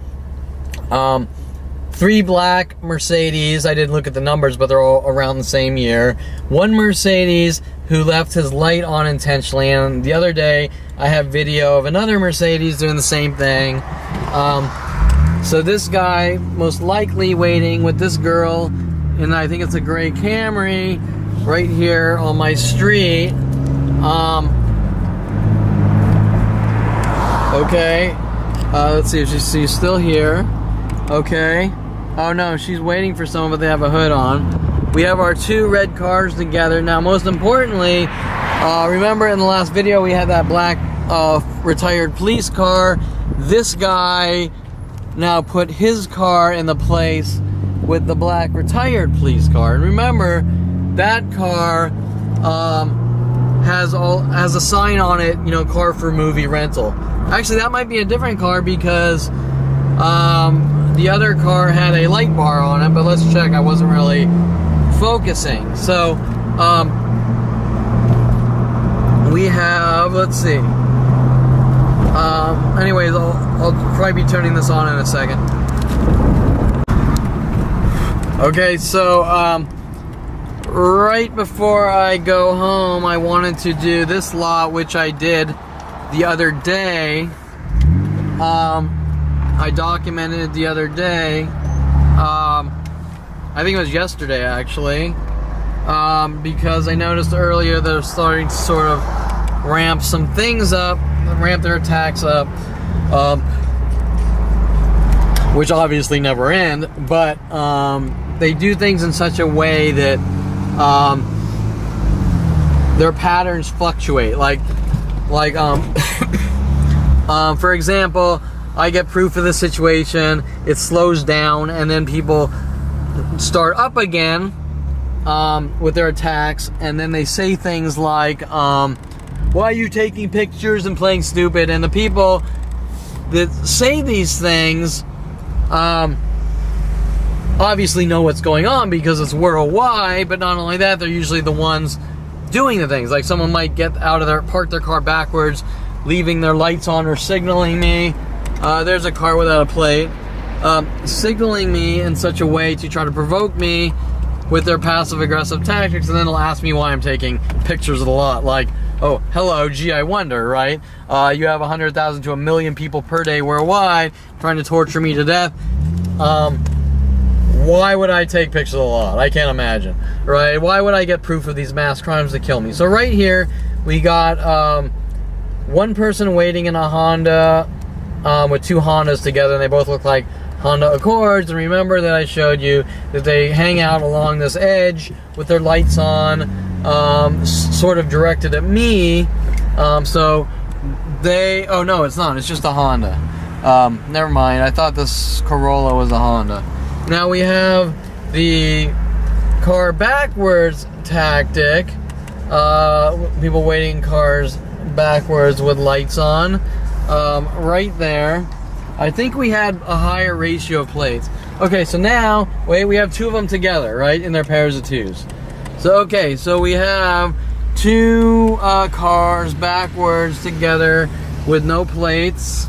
3 black Mercedes. I didn't look at the numbers, but they're all around the same year. 1 Mercedes who left his light on intentionally, and the other day I have video of another Mercedes doing the same thing. So this guy most likely waiting with this girl, and I think it's a gray Camry right here on my street. Okay, let's see if she's still here. Okay. Oh no, she's waiting for someone, but they have a hood on. We have our 2 red cars together. Now, most importantly, remember in the last video we had that black retired police car. This guy now put his car in the place with the black retired police car. And remember, that car has a sign on it, you know, car for movie rental. Actually, that might be a different car because the other car had a light bar on it, but let's check. I wasn't really focusing. So we have, let's see. Anyways, I'll probably be turning this on in a second. Okay, so right before I go home, I wanted to do this lot, which I did the other day. I documented it the other day. I think it was yesterday, actually, because I noticed earlier they're starting to sort of ramp some things up, ramp their attacks up, which obviously never end, but they do things in such a way that their patterns fluctuate. For example, I get proof of the situation, it slows down, and then people start up again with their attacks, and then they say things like, why are you taking pictures and playing stupid? And the people that say these things obviously know what's going on because it's worldwide, but not only that, they're usually the ones doing the things. Like someone might get out of park their car backwards, leaving their lights on or signaling me. There's a car without a plate. Signaling me in such a way to try to provoke me with their passive-aggressive tactics, and then they'll ask me why I'm taking pictures of the lot. Like, oh, hello, gee, I wonder, right? You have 100,000 to 1 million people per day worldwide trying to torture me to death. Why would I take pictures of the lot? I can't imagine, right? Why would I get proof of these mass crimes to kill me? So right here, we got one person waiting in a Honda with 2 Hondas together, and they both look like Honda Accords. And remember that I showed you that they hang out along this edge with their lights on, sort of directed at me. So they, oh no, it's not, it's just a Honda. Never mind, I thought this Corolla was a Honda. Now we have the car backwards tactic, people waiting cars backwards with lights on, right there. I think we had a higher ratio of plates. Okay, so now, wait, we have 2 of them together, right? In their pairs of 2s. So, okay, so we have 2 cars backwards together with no plates.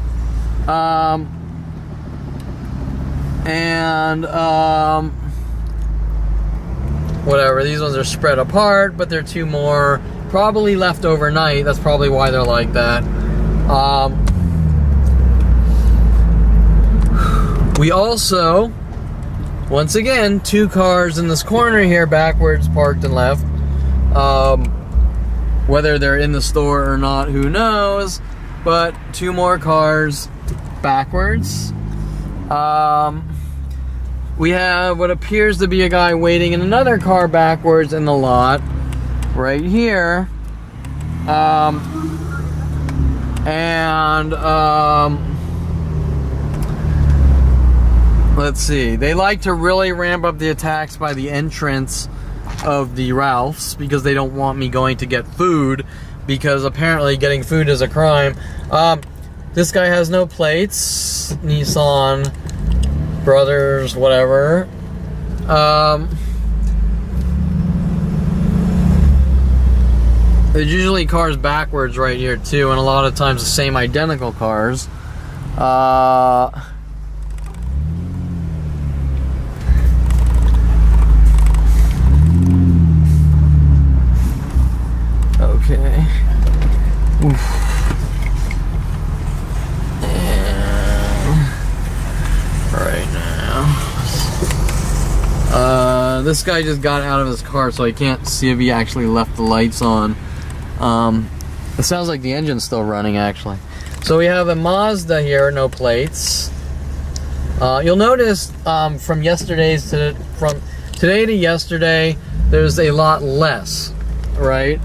Whatever, these ones are spread apart, but they're 2 more probably left overnight. That's probably why they're like that. We also, once again, 2 cars in this corner here backwards parked and left. Whether they're in the store or not, who knows, but 2 more cars backwards. We have what appears to be a guy waiting in another car backwards in the lot right here. Let's see. They like to really ramp up the attacks by the entrance of the Ralphs because they don't want me going to get food, because apparently getting food is a crime. This guy has no plates. Nissan Brothers, whatever. There's usually cars backwards right here too, and a lot of times the same identical cars. Okay. Oof. This guy just got out of his car, so I can't see if he actually left the lights on. It sounds like the engine's still running, actually. So we have a Mazda here, no plates. You'll notice from today to yesterday, there's a lot less, right?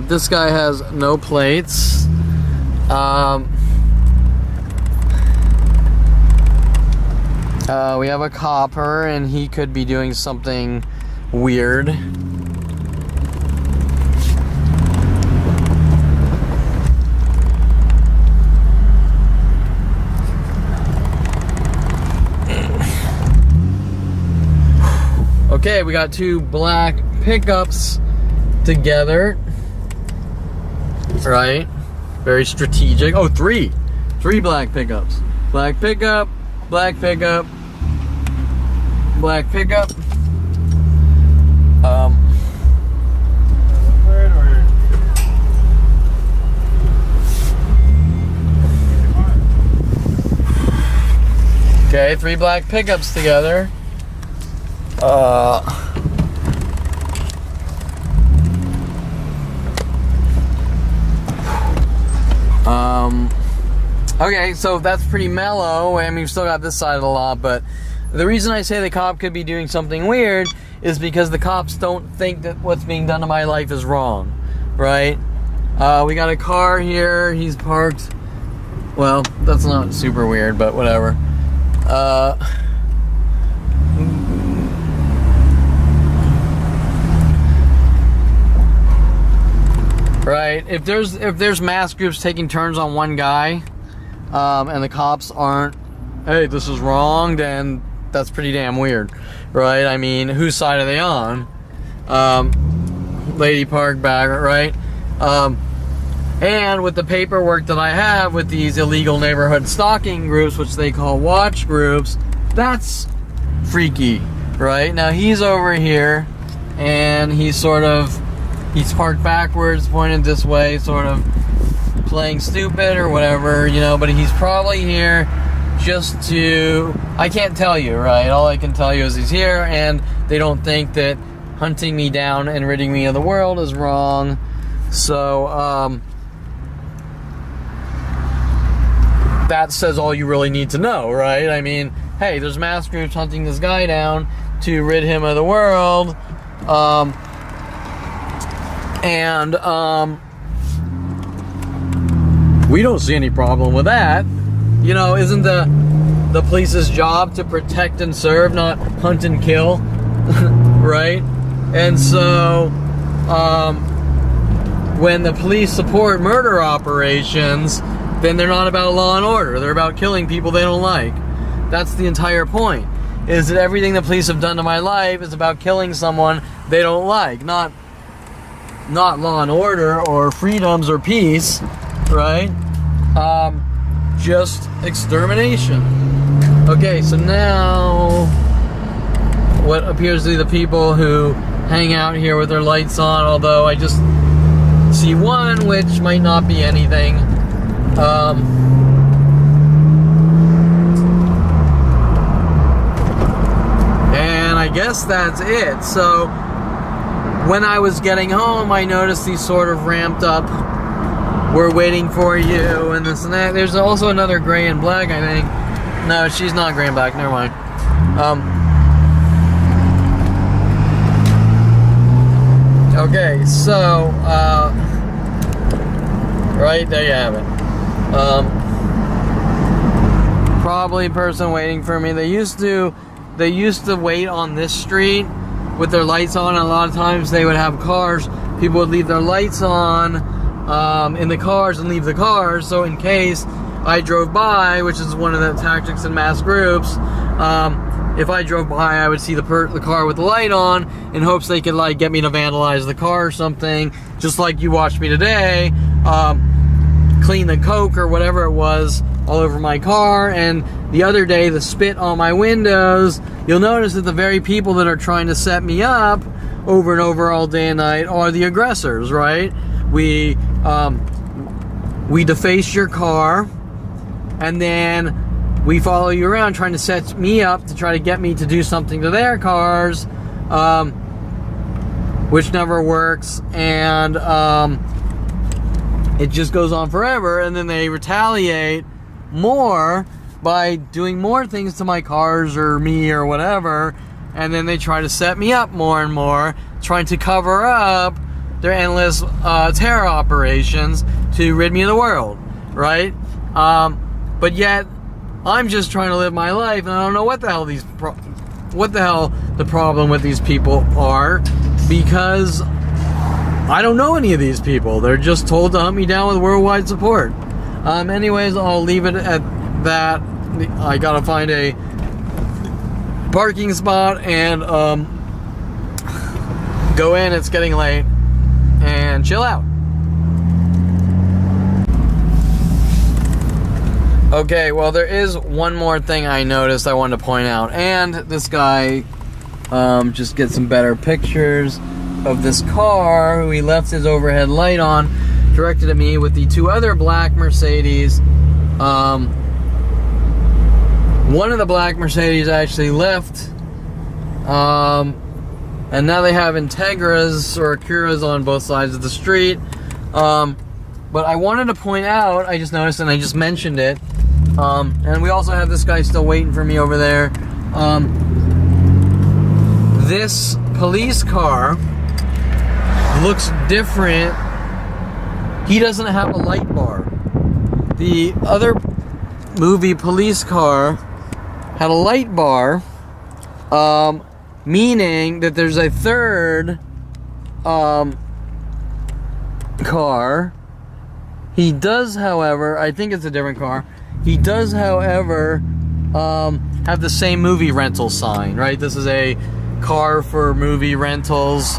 This guy has no plates. We have a copper, and he could be doing something weird. Okay, we got 2 black pickups together. Right? Very strategic. Oh, 3 black pickups. Black pickup, black pickup, black pickup. Okay, 3 black pickups together. Okay, so that's pretty mellow, and we've still got this side of the lot, but the reason I say the cop could be doing something weird is because the cops don't think that what's being done to my life is wrong, right? We got a car here, he's parked, well, that's not super weird, but whatever. Right, if there's mass groups taking turns on one guy, and the cops aren't, hey, this is wrong, then that's pretty damn weird, right? I mean, whose side are they on? Lady park back, right? And with the paperwork that I have with these illegal neighborhood stalking groups, which they call watch groups, that's freaky, right? Now he's over here, and he's parked backwards, pointed this way, sort of playing stupid or whatever, you know, but he's probably here just to, I can't tell you, right? All I can tell you is he's here, and they don't think that hunting me down and ridding me of the world is wrong. So, that says all you really need to know, right? I mean, hey, there's mass groups hunting this guy down to rid him of the world. We don't see any problem with that. You know, isn't the police's job to protect and serve, not hunt and kill, right? And so, when the police support murder operations, then they're not about law and order. They're about killing people they don't like. That's the entire point. Is that everything the police have done to my life is about killing someone they don't like, not law and order or freedoms or peace, right? Just extermination. Okay, so now what appears to be the people who hang out here with their lights on, although I just see one, which might not be anything. And I guess that's it. So when I was getting home, I noticed these sort of ramped up, we're waiting for you, and this and that. There's also another gray and black, I think. No, she's not gray and black, never mind. Okay, so, right, there you have it. Probably a person waiting for me. They used to wait on this street with their lights on, and a lot of times they would have cars. People would leave their lights on in the cars and leave the cars, so in case I drove by, which is one of the tactics in mass groups, if I drove by, I would see the car with the light on in hopes they could like get me to vandalize the car or something, just like you watched me today, clean the coke or whatever it was all over my car. And the other day, the spit on my windows. You'll notice that the very people that are trying to set me up over and over all day and night are the aggressors, right? We deface your car, and then we follow you around trying to set me up to try to get me to do something to their cars, which never works, and it just goes on forever. And then they retaliate more by doing more things to my cars or me or whatever, and then they try to set me up more and more, trying to cover up their endless terror operations to rid me of the world, right? But yet I'm just trying to live my life, and I don't know what the hell the problem with these people are, because I don't know any of these people. They're just told to hunt me down with worldwide support. Anyways, I'll leave it at that. I gotta find a parking spot and go in. It's getting late, and chill out. Okay, well, there is one more thing I noticed I wanted to point out, and this guy just get some better pictures of this car. He left his overhead light on, directed at me with the two other black Mercedes. One of the black Mercedes actually left, and now they have Integras or Acuras on both sides of the street. But I wanted to point out, I just noticed and I just mentioned it, and we also have this guy still waiting for me over there. This police car looks different. He doesn't have a light bar. The other movie police car had a light bar, meaning that there's a third car. He does, however, I think it's a different car. He does, however, have the same movie rental sign, right? This is a car for movie rentals.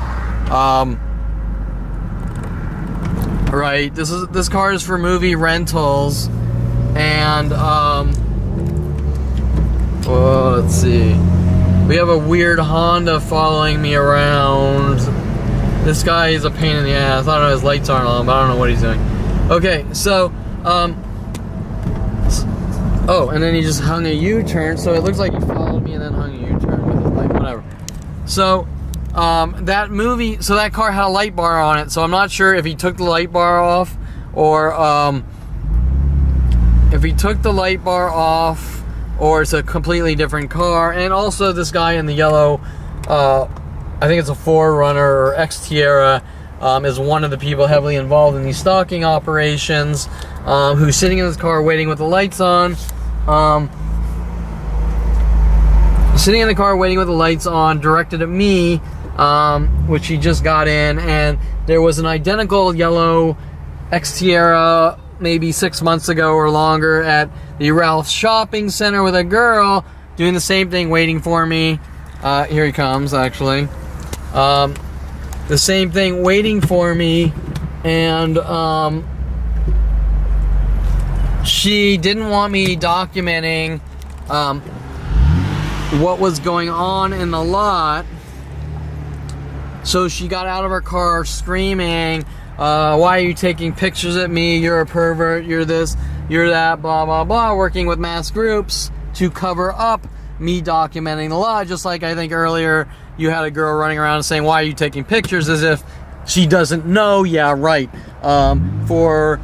Right, this car is for movie rentals, and let's see. We have a weird Honda following me around. This guy is a pain in the ass. I don't know, his lights aren't on, but I don't know what he's doing. Okay, so oh, and then he just hung a U-turn, so it looks like he followed me and then hung a U-turn with his light, whatever. So that car had a light bar on it, so I'm not sure if he took the light bar off, or if he took the light bar off, or it's a completely different car. And also this guy in the yellow, I think it's a 4Runner or X-Tierra, is one of the people heavily involved in these stalking operations, who's sitting in his car waiting with the lights on. Sitting in the car waiting with the lights on, directed at me, which he just got in, and there was an identical yellow X-Tierra maybe 6 months ago or longer at the Ralph's shopping center with a girl doing the same thing, waiting for me. Here he comes, actually. The same thing, waiting for me, and she didn't want me documenting what was going on in the lot, so she got out of her car screaming, why are you taking pictures of me, you're a pervert, you're this, you're that, blah blah blah, working with mass groups to cover up me documenting the lot. Just like I think earlier you had a girl running around saying, why are you taking pictures, as if she doesn't know. Yeah, right. For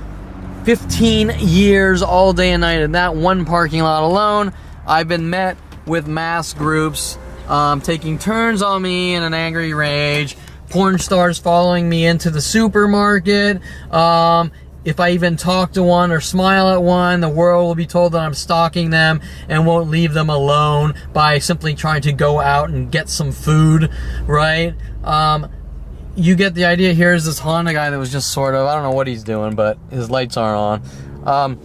15 years, all day and night, in that one parking lot alone, I've been met with mass groups taking turns on me in an angry rage, porn stars following me into the supermarket. If I even talk to one or smile at one, the world will be told that I'm stalking them and won't leave them alone by simply trying to go out and get some food, right? You get the idea. Here's this Honda guy that was just sort of, I don't know what he's doing, but his lights aren't on.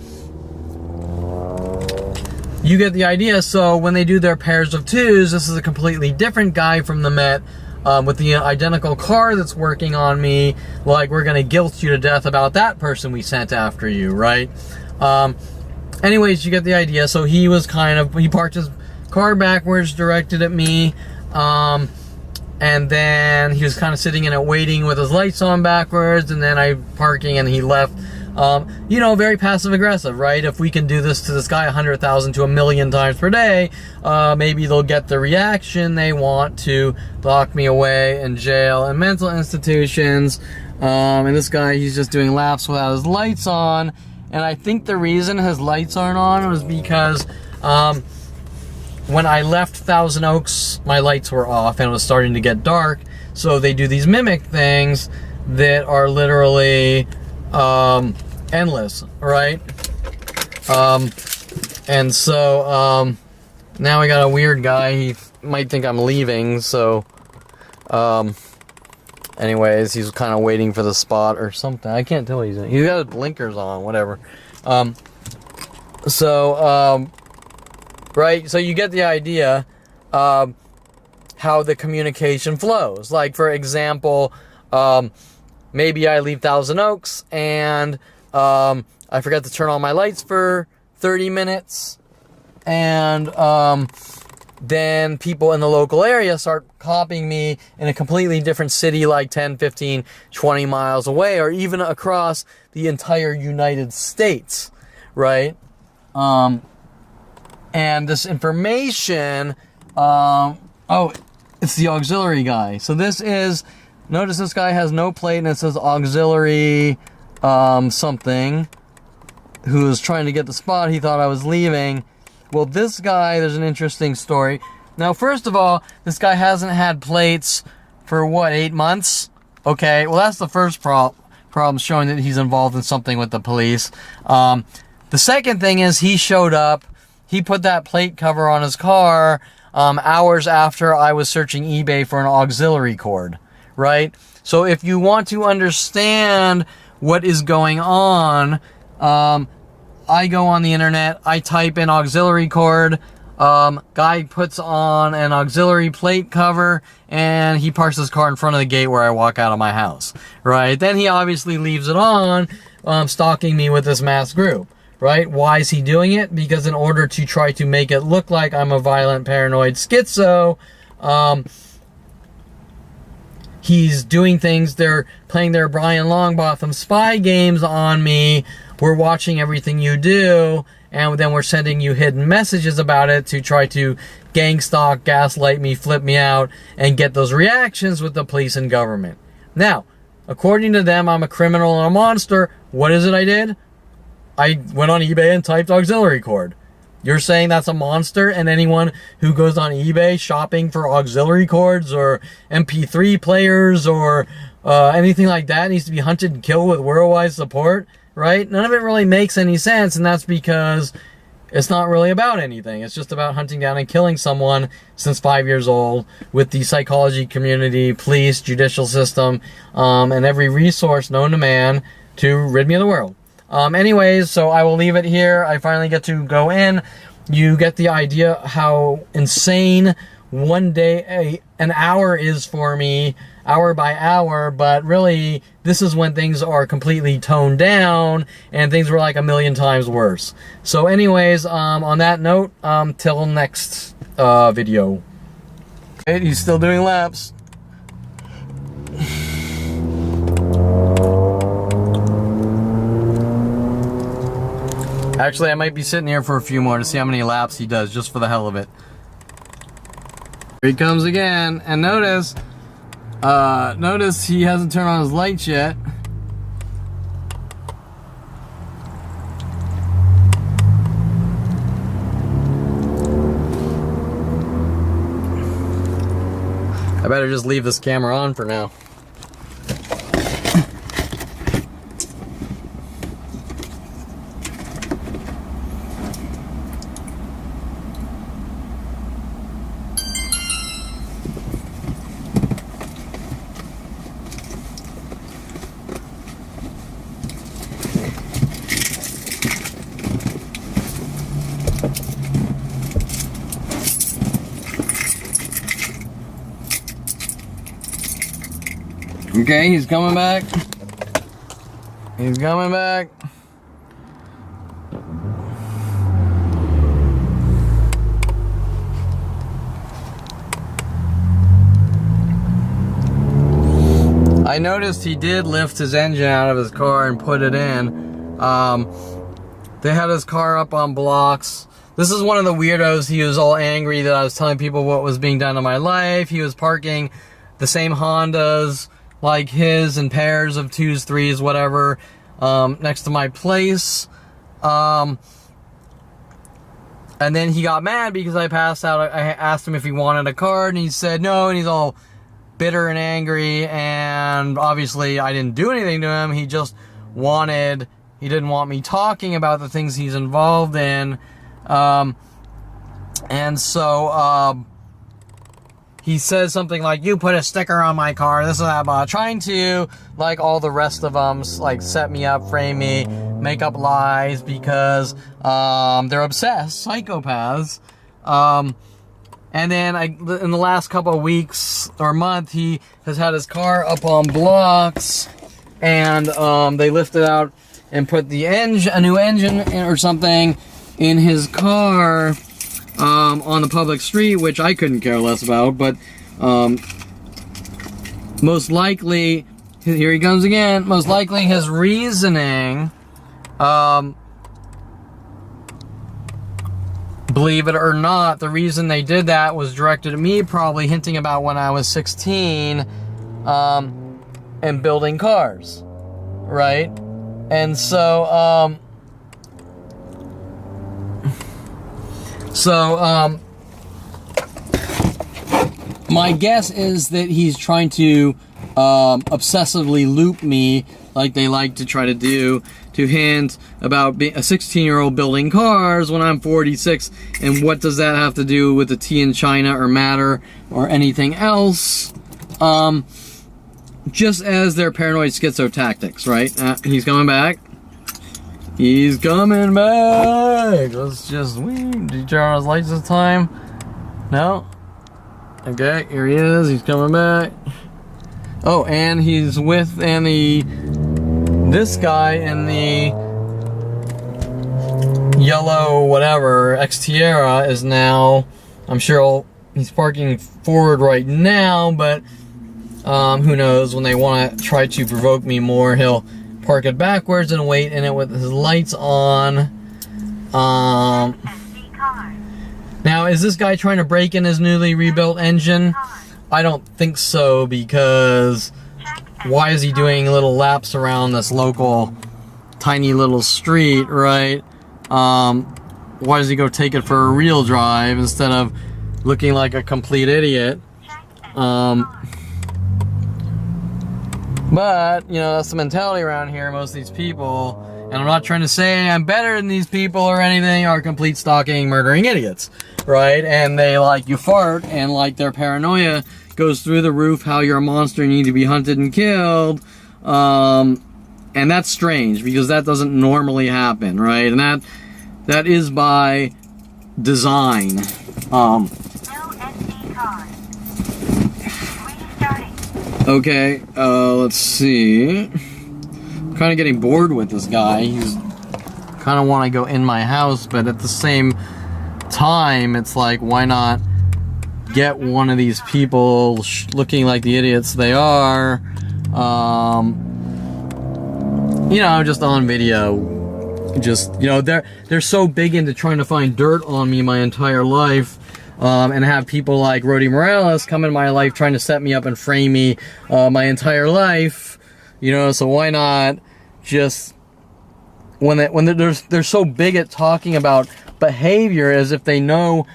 You get the idea. So when they do their pairs of twos, this is a completely different guy from the Met. With the identical car that's working on me, like, we're gonna guilt you to death about that person we sent after you, right? Anyways, you get the idea. So he was he parked his car backwards, directed at me, and then he was kind of sitting in it waiting with his lights on backwards, and then I parking and he left. You know, very passive aggressive, right? If we can do this to this guy 100,000 to 1,000,000 times per day, maybe they'll get the reaction they want to lock me away in jail and mental institutions. And this guy, he's just doing laps without his lights on. And I think the reason his lights aren't on was because when I left Thousand Oaks, my lights were off and it was starting to get dark. So they do these mimic things that are literally endless, right? And so now we got a weird guy. He might think I'm leaving, so anyways, he's kind of waiting for the spot or something. I can't tell what he's doing. He's got his blinkers on, whatever. Right, so you get the idea how the communication flows. Like, for example, maybe I leave Thousand Oaks and I forgot to turn on my lights for 30 minutes, and then people in the local area start copying me in a completely different city, like 10, 15, 20 miles away, or even across the entire United States, right? And this information, oh, it's the auxiliary guy. So this is, notice this guy has no plate and it says auxiliary something, who was trying to get the spot. He thought I was leaving. Well, this guy, there's an interesting story. Now, first of all, this guy hasn't had plates for, what, 8 months? Okay, well, that's the first problem, showing that he's involved in something with the police. The second thing is he showed up. He put that plate cover on his car hours after I was searching eBay for an auxiliary cord, right? So if you want to understand what is going on, I go on the internet, I type in auxiliary cord, guy puts on an auxiliary plate cover, and he parks his car in front of the gate where I walk out of my house, right? Then he obviously leaves it on, stalking me with this mass group, right? Why is he doing it? Because in order to try to make it look like I'm a violent, paranoid schizo, he's doing things. They're playing their Brian Longbotham spy games on me. We're watching everything you do, and then we're sending you hidden messages about it to try to gang stalk, gaslight me, flip me out, and get those reactions with the police and government. Now, according to them, I'm a criminal and a monster. What is it I did? I went on eBay and typed auxiliary cord. You're saying that's a monster, and anyone who goes on eBay shopping for auxiliary cords or MP3 players or anything like that needs to be hunted and killed with worldwide support, right? None of it really makes any sense, and that's because it's not really about anything. It's just about hunting down and killing someone since 5 years old with the psychology community, police, judicial system, and every resource known to man to rid me of the world. Anyways, so I will leave it here. I finally get to go in. You get the idea how insane one day, an hour is for me, hour by hour, but really, this is when things are completely toned down, and things were like a million times worse. So anyways, on that note, till next video. Okay, he's still doing laps. Actually, I might be sitting here for a few more to see how many laps he does, just for the hell of it. Here he comes again, and notice he hasn't turned on his lights yet. I better just leave this camera on for now. Okay, he's coming back. He's coming back. I noticed he did lift his engine out of his car and put it in. They had his car up on blocks. This is one of the weirdos. He was all angry that I was telling people what was being done in my life. He was parking the same Hondas like his in pairs of 2s, 3s, whatever, next to my place. And then he got mad because I passed out. I asked him if he wanted a card, and he said no, and he's all bitter and angry, and obviously I didn't do anything to him. He just he didn't want me talking about the things he's involved in. And so, he says something like, you put a sticker on my car, this and that, but trying to, like all the rest of them, like set me up, frame me, make up lies, because they're obsessed, psychopaths. And then in the last couple of weeks or month, he has had his car up on blocks, and they lifted out and put a new engine or something in his car. On the public street, which I couldn't care less about, but most likely, here he comes again, most likely his reasoning, believe it or not, the reason they did that was directed at me, probably hinting about when I was 16, and building cars, right? And so, my guess is that he's trying to obsessively loop me, like they like to try to do, to hint about being a 16-year-old building cars when I'm 46, and what does that have to do with the tea in China or matter or anything else? Just as their paranoid schizo tactics, right? He's coming back. He's coming back. Let's just wait. Did he turn on his lights this time? No? Okay, here he is. He's coming back. Oh, and he's with this guy in the yellow whatever, Xterra is now, I'm sure he's parking forward right now, but who knows, when they want to try to provoke me more, he'll park it backwards and wait in it with his lights on. Now, is this guy trying to break in his newly rebuilt engine? I don't think so, because why is he doing little laps around this local tiny little street, right? Why does he go take it for a real drive instead of looking like a complete idiot? But, you know, that's the mentality around here. Most of these people, and I'm not trying to say I'm better than these people or anything, are complete stalking, murdering idiots, right? And they, like, you fart, and, like, their paranoia goes through the roof, how you're a monster and you need to be hunted and killed. And that's strange because that doesn't normally happen, right? And that is by design. No SD card. Restarting. Okay, let's see. I'm kind of getting bored with this guy. He's kind of want to go in my house, but at the same time, it's like, why not get one of these people looking like the idiots they are, you know, just on video. Just, you know, they're so big into trying to find dirt on me my entire life, and have people like Rody Morales come in my life trying to set me up and frame me my entire life, you know. So why not just when they're so big at talking about behavior as if they know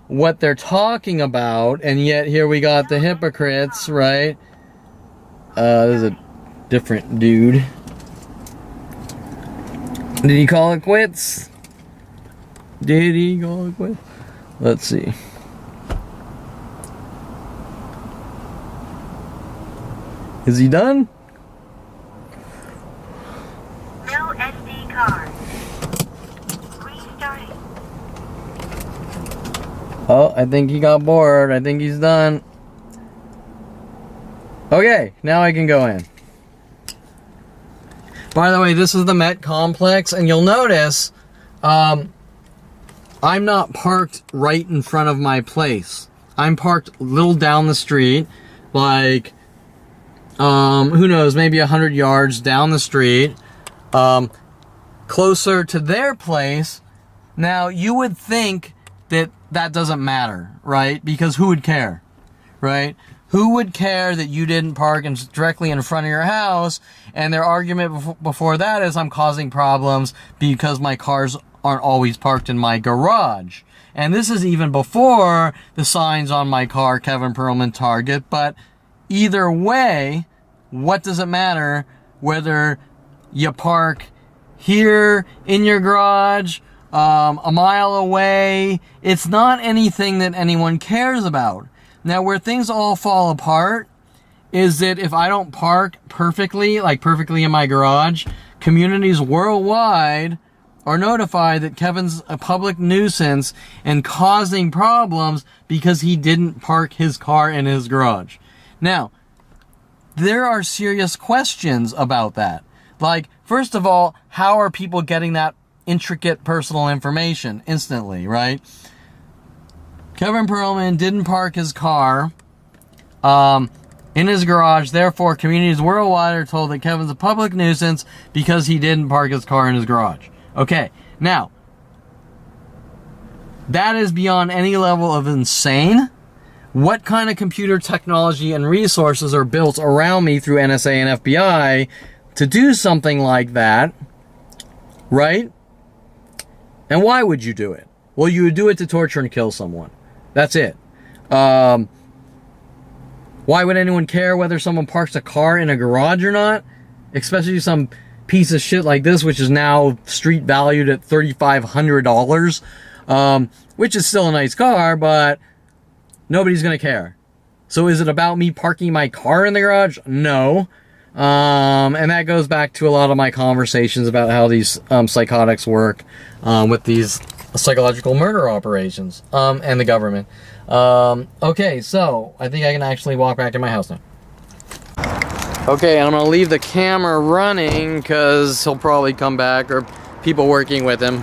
what they're talking about, and yet here we got the hypocrites, right? There's a different dude. Did he call it quits? Did he call it quits? Let's see. Is he done? No SD card. Restarting. Oh, I think he got bored. I think he's done. Okay, now I can go in. By the way, this is the Met Complex, and you'll notice I'm not parked right in front of my place. I'm parked a little down the street, like, who knows, maybe 100 yards down the street, closer to their place. Now, you would think that that doesn't matter, right? Because who would care, right? Who would care that you didn't park directly in front of your house? And their argument before that is, I'm causing problems because my cars aren't always parked in my garage. And this is even before the signs on my car, Kevin Perlman Target. But either way, what does it matter whether you park here in your garage, a mile away? It's not anything that anyone cares about. Now, where things all fall apart is that if I don't park perfectly, like perfectly in my garage, communities worldwide are notified that Kevin's a public nuisance and causing problems because he didn't park his car in his garage. Now, there are serious questions about that. Like, first of all, how are people getting that intricate personal information instantly, right? Kevin Perlman didn't park his car in his garage. Therefore, communities worldwide are told that Kevin's a public nuisance because he didn't park his car in his garage. Okay, now, that is beyond any level of insane. What kind of computer technology and resources are built around me through NSA and FBI to do something like that, right? And why would you do it? Well, you would do it to torture and kill someone. That's it. Why would anyone care whether someone parks a car in a garage or not? Especially some piece of shit like this, which is now street valued at $3,500, which is still a nice car, but nobody's going to care. So is it about me parking my car in the garage? No. And that goes back to a lot of my conversations about how these psychotics work with these psychological murder operations and the government. Okay, so I think I can actually walk back to my house now. Okay, and I'm going to leave the camera running because he'll probably come back, or people working with him.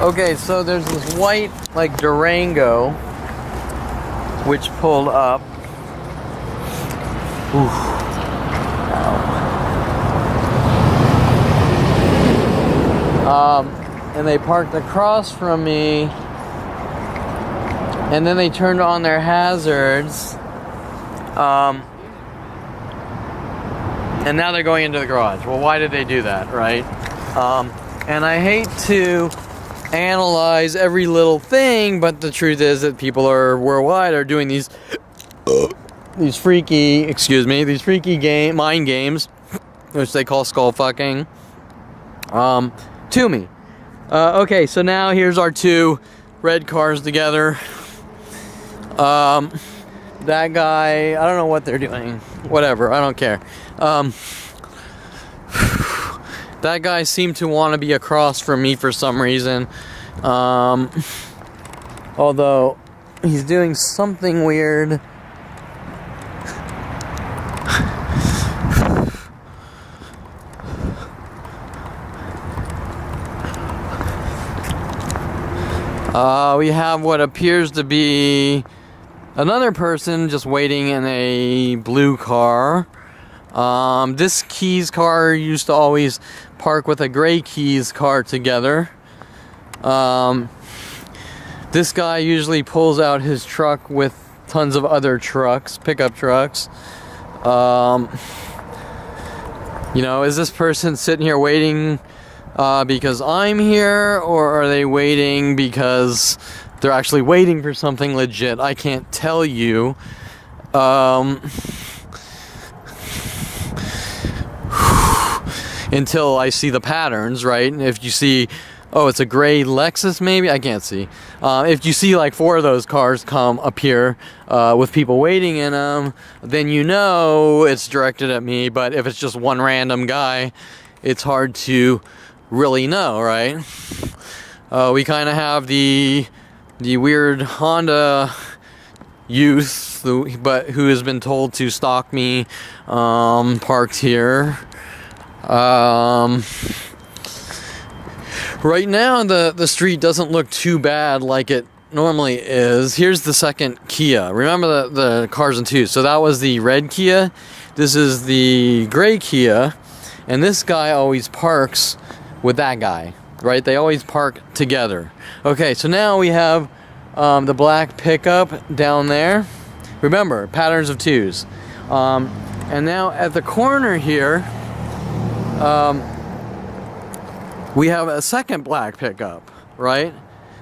Okay, so there's this white, like, Durango, which pulled up. Oof. And they parked across from me, and then they turned on their hazards, and now they're going into the garage. Well, why did they do that, right? And I hate to analyze every little thing, but the truth is that people are worldwide are doing these freaky mind games, which they call skull fucking, to me. Okay, so now here's our two red cars together. That guy, I don't know what they're doing. Whatever, I don't care. That guy seemed to want to be across from me for some reason. Although he's doing something weird. We have what appears to be another person just waiting in a blue car. This Keys car used to always park with a gray Keys car together. This guy usually pulls out his truck with tons of other trucks, pickup trucks. You know, is this person sitting here waiting because I'm here, or are they waiting because they're actually waiting for something legit? I can't tell you. Until I see the patterns, right? If you see, oh, it's a gray Lexus, maybe? I can't see. If you see like 4 of those cars come appear with people waiting in them, then you know it's directed at me. But if it's just one random guy, it's hard to really know, right? We kind of have the weird Honda youth, but who has been told to stalk me, parked here. Right now the street doesn't look too bad like it normally is. Here's the second Kia. Remember the cars in twos. So that was the red Kia. This is the gray Kia, and this guy always parks with that guy, right? They always park together. Okay, so now we have the black pickup down there. Remember, patterns of twos. And now at the corner here, we have a second black pickup, right?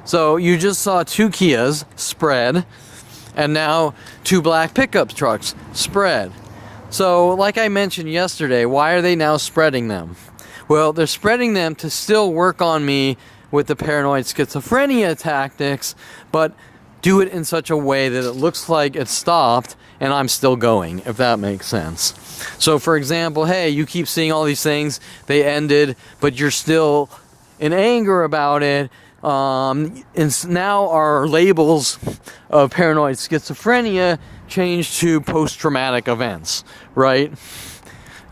So you just saw 2 Kias spread, and now 2 black pickup trucks spread. So like I mentioned yesterday, why are they now spreading them? Well, they're spreading them to still work on me with the paranoid schizophrenia tactics, but do it in such a way that it looks like it stopped and I'm still going, if that makes sense. So for example, hey, you keep seeing all these things, they ended, but you're still in anger about it. And now our labels of paranoid schizophrenia change to post-traumatic events, right?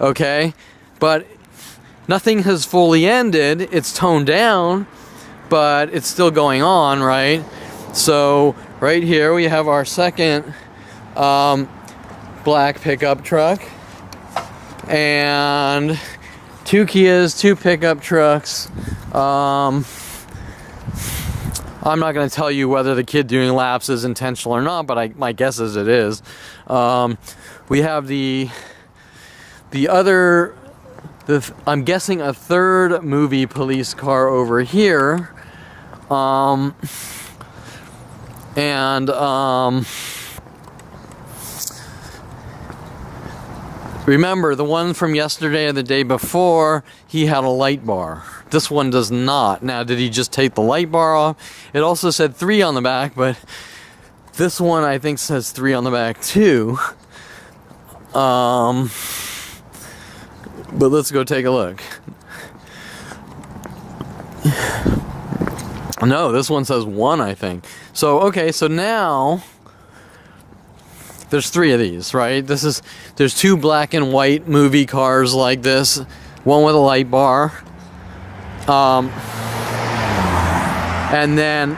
Okay, but nothing has fully ended. It's toned down, but it's still going on, right? So right here we have our second black pickup truck, and 2 Kias, 2 pickup trucks. I'm not going to tell you whether the kid doing laps is intentional or not, but my guess is it is. We have the other, I'm guessing a third movie police car over here. Remember, the one from yesterday or the day before, he had a light bar. This one does not. Now, did he just take the light bar off? It also said 3 on the back, but this one I think says 3 on the back too. But let's go take a look. No, this one says 1, I think. So, okay, so now there's 3 of these, right? There's 2 black and white movie cars like this, one with a light bar. And then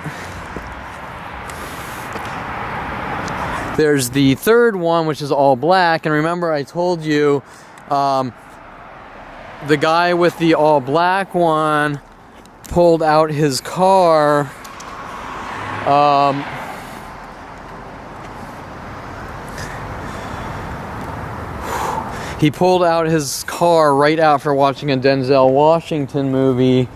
there's the third one, which is all black. And remember, I told you the guy with the all black one pulled out his car. He pulled out his car right after watching a Denzel Washington movie.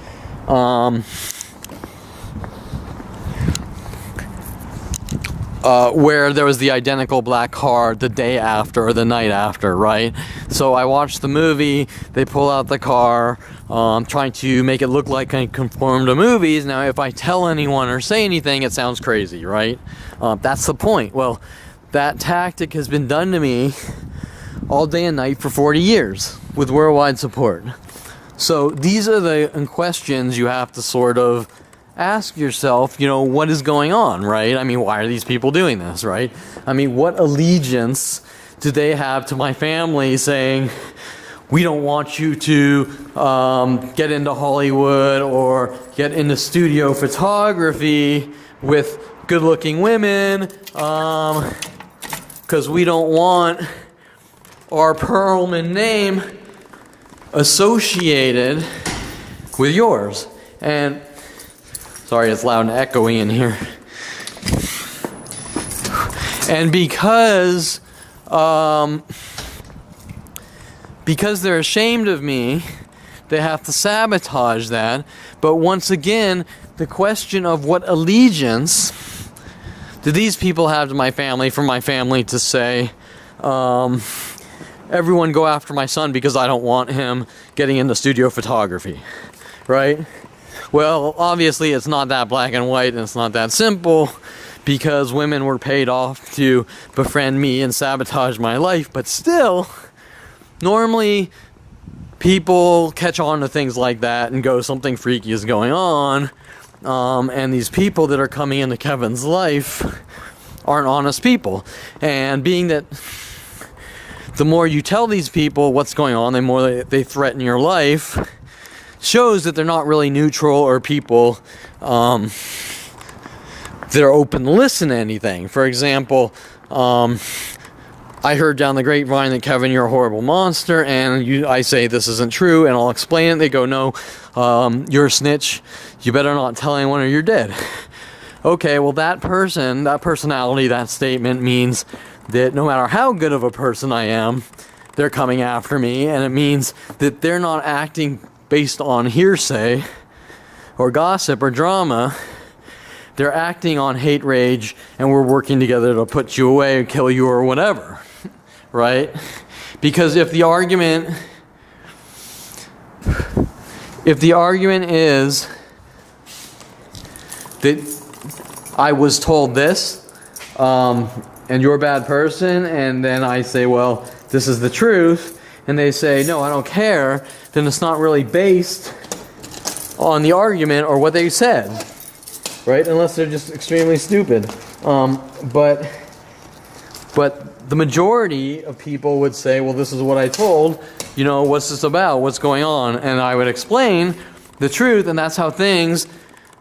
Where there was the identical black car the day after or the night after, right? So I watched the movie, they pull out the car, trying to make it look like I conform to movies. Now, if I tell anyone or say anything, it sounds crazy, right? That's the point. Well, that tactic has been done to me all day and night for 40 years with worldwide support. So these are the questions you have to sort of ask yourself, you know, what is going on, right? I mean, why are these people doing this, right? I mean, what allegiance do they have to my family saying, we don't want you to get into Hollywood or get into studio photography with good-looking women, because we don't want our Perlman name associated with yours. And sorry, it's loud and echoey in here. And because they're ashamed of me, they have to sabotage that. But once again, the question of what allegiance do these people have to my family for my family to say, everyone go after my son because I don't want him getting into studio photography, right? Well, obviously it's not that black and white and it's not that simple, because women were paid off to befriend me and sabotage my life. But still, normally people catch on to things like that and go, something freaky is going on. And these people that are coming into Kevin's life aren't honest people. And being that the more you tell these people what's going on, the more they threaten your life, shows that they're not really neutral or people that are open to listen to anything. For example, I heard down the grapevine that, Kevin, you're a horrible monster, and I say this isn't true, and I'll explain it. They go, no, you're a snitch. You better not tell anyone or you're dead. Okay, well, that personality, that statement means that no matter how good of a person I am, they're coming after me, and it means that they're not acting based on hearsay or gossip or drama. They're acting on hate rage, and we're working together to put you away, kill you, or whatever, right? Because if the argument is that I was told this, and you're a bad person, and then I say, well, this is the truth, and they say, no, I don't care, then it's not really based on the argument or what they said, right? Unless they're just extremely stupid. But the majority of people would say, well, this is what I told, you know, what's this about? What's going on? And I would explain the truth, and that's how things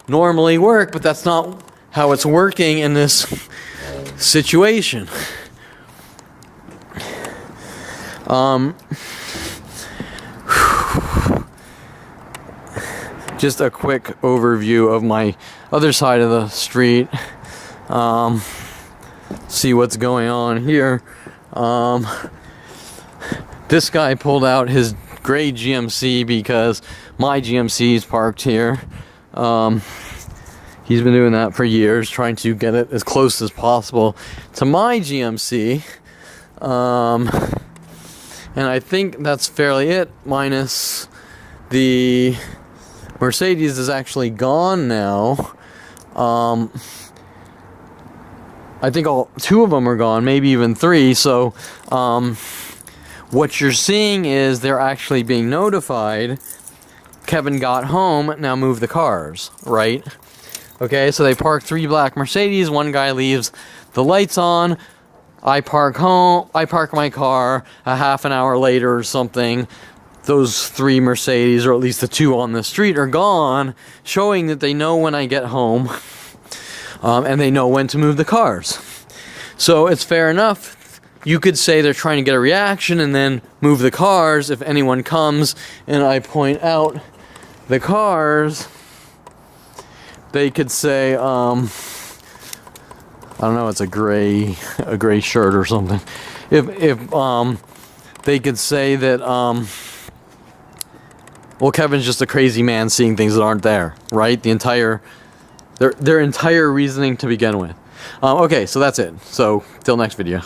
normally work, but that's not how it's working in this situation. Just a quick overview of my other side of the street. See what's going on here. This guy pulled out his gray GMC because my GMC is parked here. He's been doing that for years, trying to get it as close as possible to my GMC. And I think that's fairly it, minus the Mercedes is actually gone now. I think two of them are gone, maybe even three. So what you're seeing is they're actually being notified. Kevin got home, now move the cars, right? Okay, so they park 3 black Mercedes. One guy leaves the lights on. I park my car a half an hour later or something. those 3 Mercedes, or at least the 2 on the street, are gone, showing that they know when I get home, and they know when to move the cars. So it's fair enough. You could say they're trying to get a reaction and then move the cars if anyone comes and I point out the cars. They could say, I don't know, it's a gray shirt or something. If they could say that, well, Kevin's just a crazy man seeing things that aren't there, right? Their entire reasoning to begin with. Okay, so that's it. So, till next video.